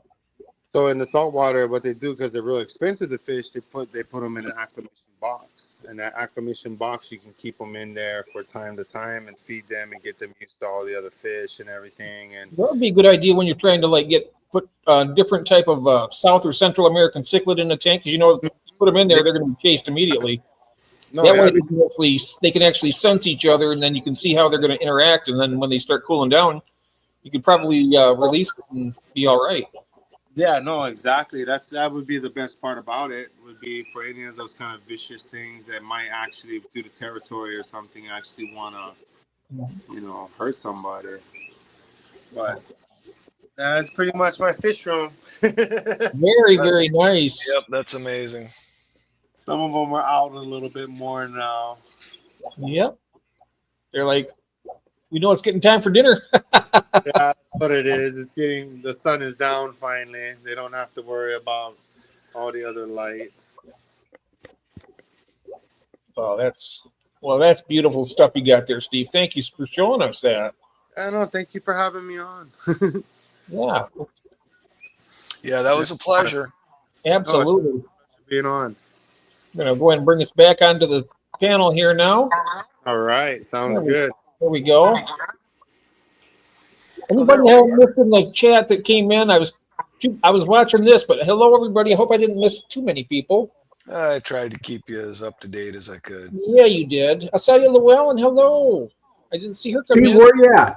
so in the saltwater, what they do, because they're real expensive to fish, they put them in an acclimation box. And that acclimation box, you can keep them in there for time to time and feed them and get them used to all the other fish and everything. And that would be a good idea when you're trying to like put different type of South or Central American cichlid in a tank, because you put them in there, they're going to be chased immediately. That way they can actually sense each other, and then you can see how they're going to interact. And then when they start cooling down, you could probably release it and be all right. Yeah, no, exactly. That would be the best part about it, would be for any of those kind of vicious things that might actually, due to territory or something, actually want to, hurt somebody. But that's pretty much my fish room. Very, very nice. Yep, that's amazing. Some of them are out a little bit more now. Yep. They're like, we know it's getting time for dinner. Yeah, that's what it is. The sun is down finally. They don't have to worry about all the other light. Oh, that's beautiful stuff you got there, Steve. Thank you for showing us that. I know. Thank you for having me on. Yeah. Yeah, that was a pleasure. Absolutely. Being on. I'm going to go ahead and bring us back onto the panel here now. All right. Sounds good. There we go. Anybody have missed in the chat that came in? I was watching this, but hello, everybody. I hope I didn't miss too many people. I tried to keep you as up to date as I could. Yeah, you did. I saw you, Llewellyn. Hello. I didn't see her come Steve, in. where you at?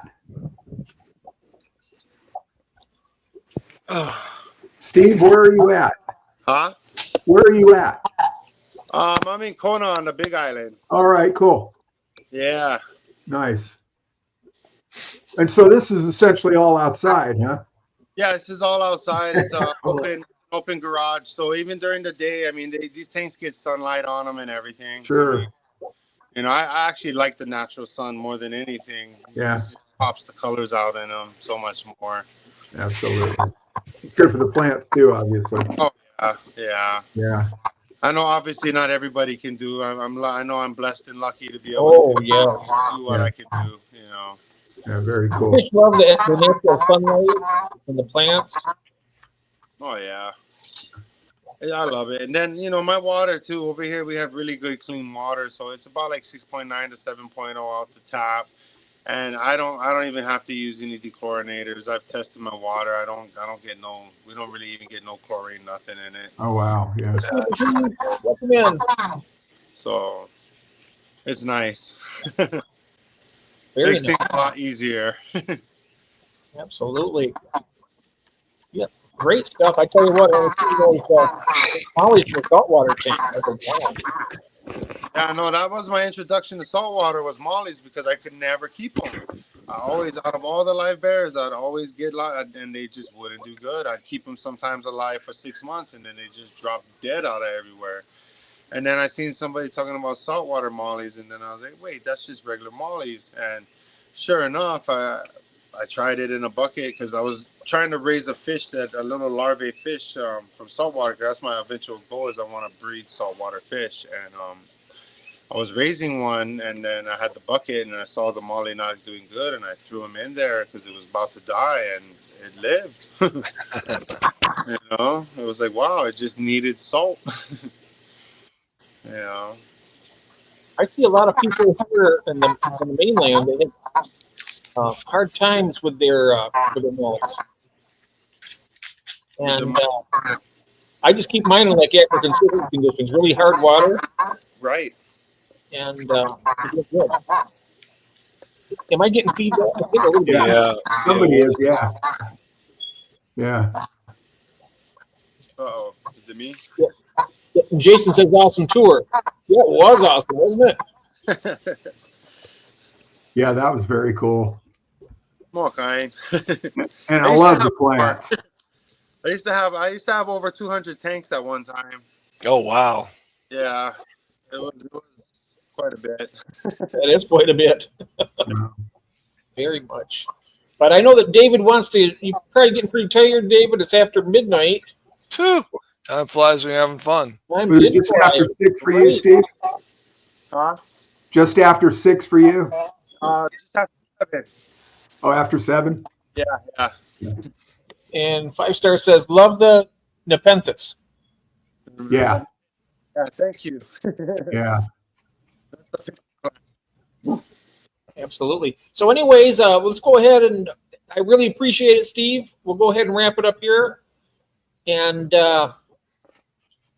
Steve, where are you at? Huh? Where are you at? I'm in Kona on the Big Island. All right, cool. Yeah. Nice. And so this is essentially all outside, huh? Yeah, this is all outside. It's open garage. So even during the day, I mean, these tanks get sunlight on them and everything. Sure. You know, I actually like the natural sun more than anything. Yeah. It pops the colors out in them so much more. Absolutely. It's good for the plants too, obviously. Yeah. Yeah. I know obviously not everybody can do. I know I'm blessed and lucky to be able to do what I can do, you know. Yeah, very cool. Just love the natural sunlight and the plants. Oh yeah. I love it. And then, you know, my water too, over here we have really good clean water. So it's about like 6.9 to 7.0 out the tap. And I don't even have to use any dechlorinators. I've tested my water. We don't really even get no chlorine, nothing in it. Oh wow. Yeah. Welcome in. So it's nice. Very Makes nice. things a lot easier. Absolutely. Yeah, great stuff. I tell you what, Molly's for saltwater tank. Yeah, no, that was my introduction to saltwater was Molly's because I could never keep them. I always, out of all the live bears, I'd always get live, and they just wouldn't do good. I'd keep them sometimes alive for 6 months, and then they just drop dead out of everywhere. And then I seen somebody talking about saltwater mollies, and then I was like, wait, that's just regular mollies. And sure enough, I tried it in a bucket because I was trying to raise a little larvae fish from saltwater. That's my eventual goal is I want to breed saltwater fish. And I was raising one, and then I had the bucket, and I saw the molly not doing good, and I threw him in there because it was about to die, and it lived. You know, it was like, wow, it just needed salt. You know, I see a lot of people here in the mainland. They have hard times with their mollies, and I just keep mine in like African swimmer conditions, really hard water, right? and good. Am I getting feedback? I think a little bit. Yeah. Somebody is, yeah. Yeah. Uh-oh, is it me? Yeah, Jason says awesome tour. Yeah, it was awesome, wasn't it? Yeah, that was very cool. More kind. And I love the plants. I used to have over 200 tanks at one time. Oh wow. Yeah, it was quite a bit. That is quite a bit. Very much. But I know that David wants to. You're probably getting pretty tired, David. It's after midnight. Phew. Time flies when you're having fun. Time Was it did just fly. after 6 for you, Steve? Huh? Just after 6 for you? Just after 7. Oh, after 7? Yeah. And 5-star says, love the Nepenthes. Yeah. Yeah, thank you. Yeah. Absolutely. So anyways, let's go ahead and I really appreciate it, Steve. We'll go ahead and wrap it up here. And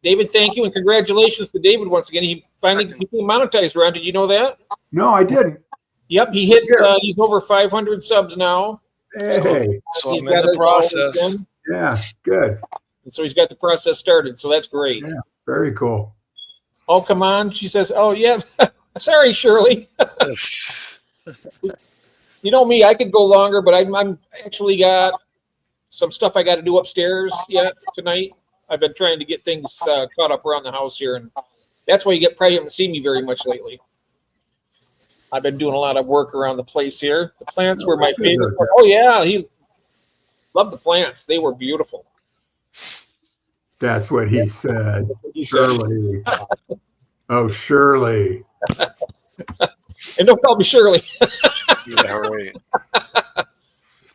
David, thank you. And congratulations to David once again. He finally became monetized, Ron. Did you know that? No, I didn't. Yep, he hit, he's over 500 subs now. Hey. So He's I'm got in the his all process. done. Yeah, good. And so he's got the process started. So that's great. Yeah. Very cool. Oh, come on. She says, oh, yeah. Sorry, Shirley. You know me, I could go longer, but I'm actually got some stuff I got to do upstairs yet tonight. I've been trying to get things caught up around the house here, and that's why you probably haven't seen me very much lately. I've been doing a lot of work around the place here. The plants were my favorite part. Oh, yeah, he loved the plants. They were beautiful. That's what he said. He said, Shirley. Oh, Shirley. and don't call me Shirley. Yeah, right.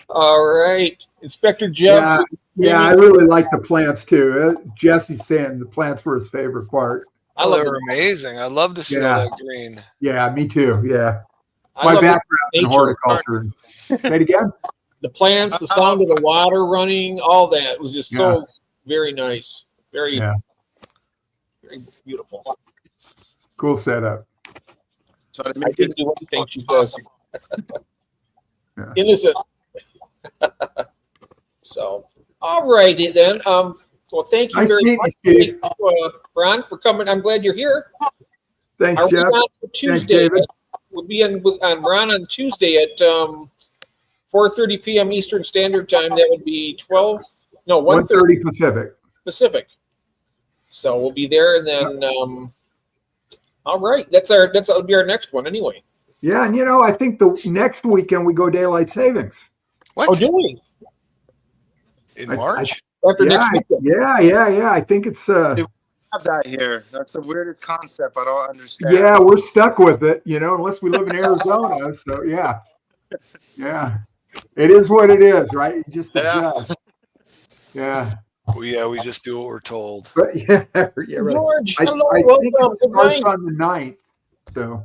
All right. Inspector Jeff. Yeah, I really like the plants too. Jesse's saying the plants were his favorite part. I Oh, love they were amazing. I love to see all that green. Yeah, me too. Yeah. I My love background in nature. horticulture. Say it again? The plants, the sound of the water running, all that was just so very nice. Very, very beautiful. Cool setup. So to I make didn't it do anything she says. Yeah. Innocent. So, all righty then. Well, thank you Nice very meeting much. you, Steve. Thank you, Ron, for coming. I'm glad you're here. Thanks, Are we Jeff. on for Tuesday? David. We'll be on Ron on Tuesday at 4:30 p.m. Eastern Standard Time. That would be 1:30 1:30 Pacific. Pacific. So we'll be there, and then all right, that'll be our next one anyway. Yeah, and I think the next weekend we go daylight savings. What? Oh, do we? In March? After next weekend. Yeah. I think it's Have that here. That's the weirdest concept. I don't understand. yeah, we're stuck with it, unless we live in Arizona. So yeah. It is what it is, right? You just adjust. Yeah. Well, yeah, we just do what we're told. But yeah, right. George, I hello, think welcome. it Good starts night. on the 9th. So,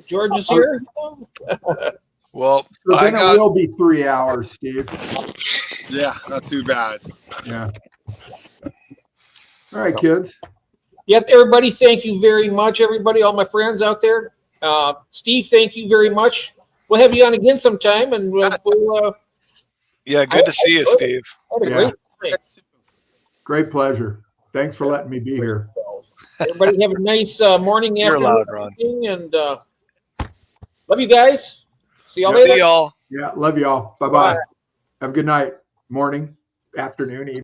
George is here. Well, so I then it got will be 3 hours, Steve. Yeah, not too bad. Yeah. All right, kids. Yep, everybody, thank you very much. Everybody, all my friends out there. Steve, thank you very much. We'll have you on again sometime, and we'll yeah, good to see you, Steve. had a Yeah. great night. Great pleasure. Thanks for letting me be here. Everybody have a nice morning, You're afternoon, allowed, Ron. and love you guys. See y'all See later. y'all. Yeah, love y'all. Bye-bye. Have a good night, morning, afternoon, evening.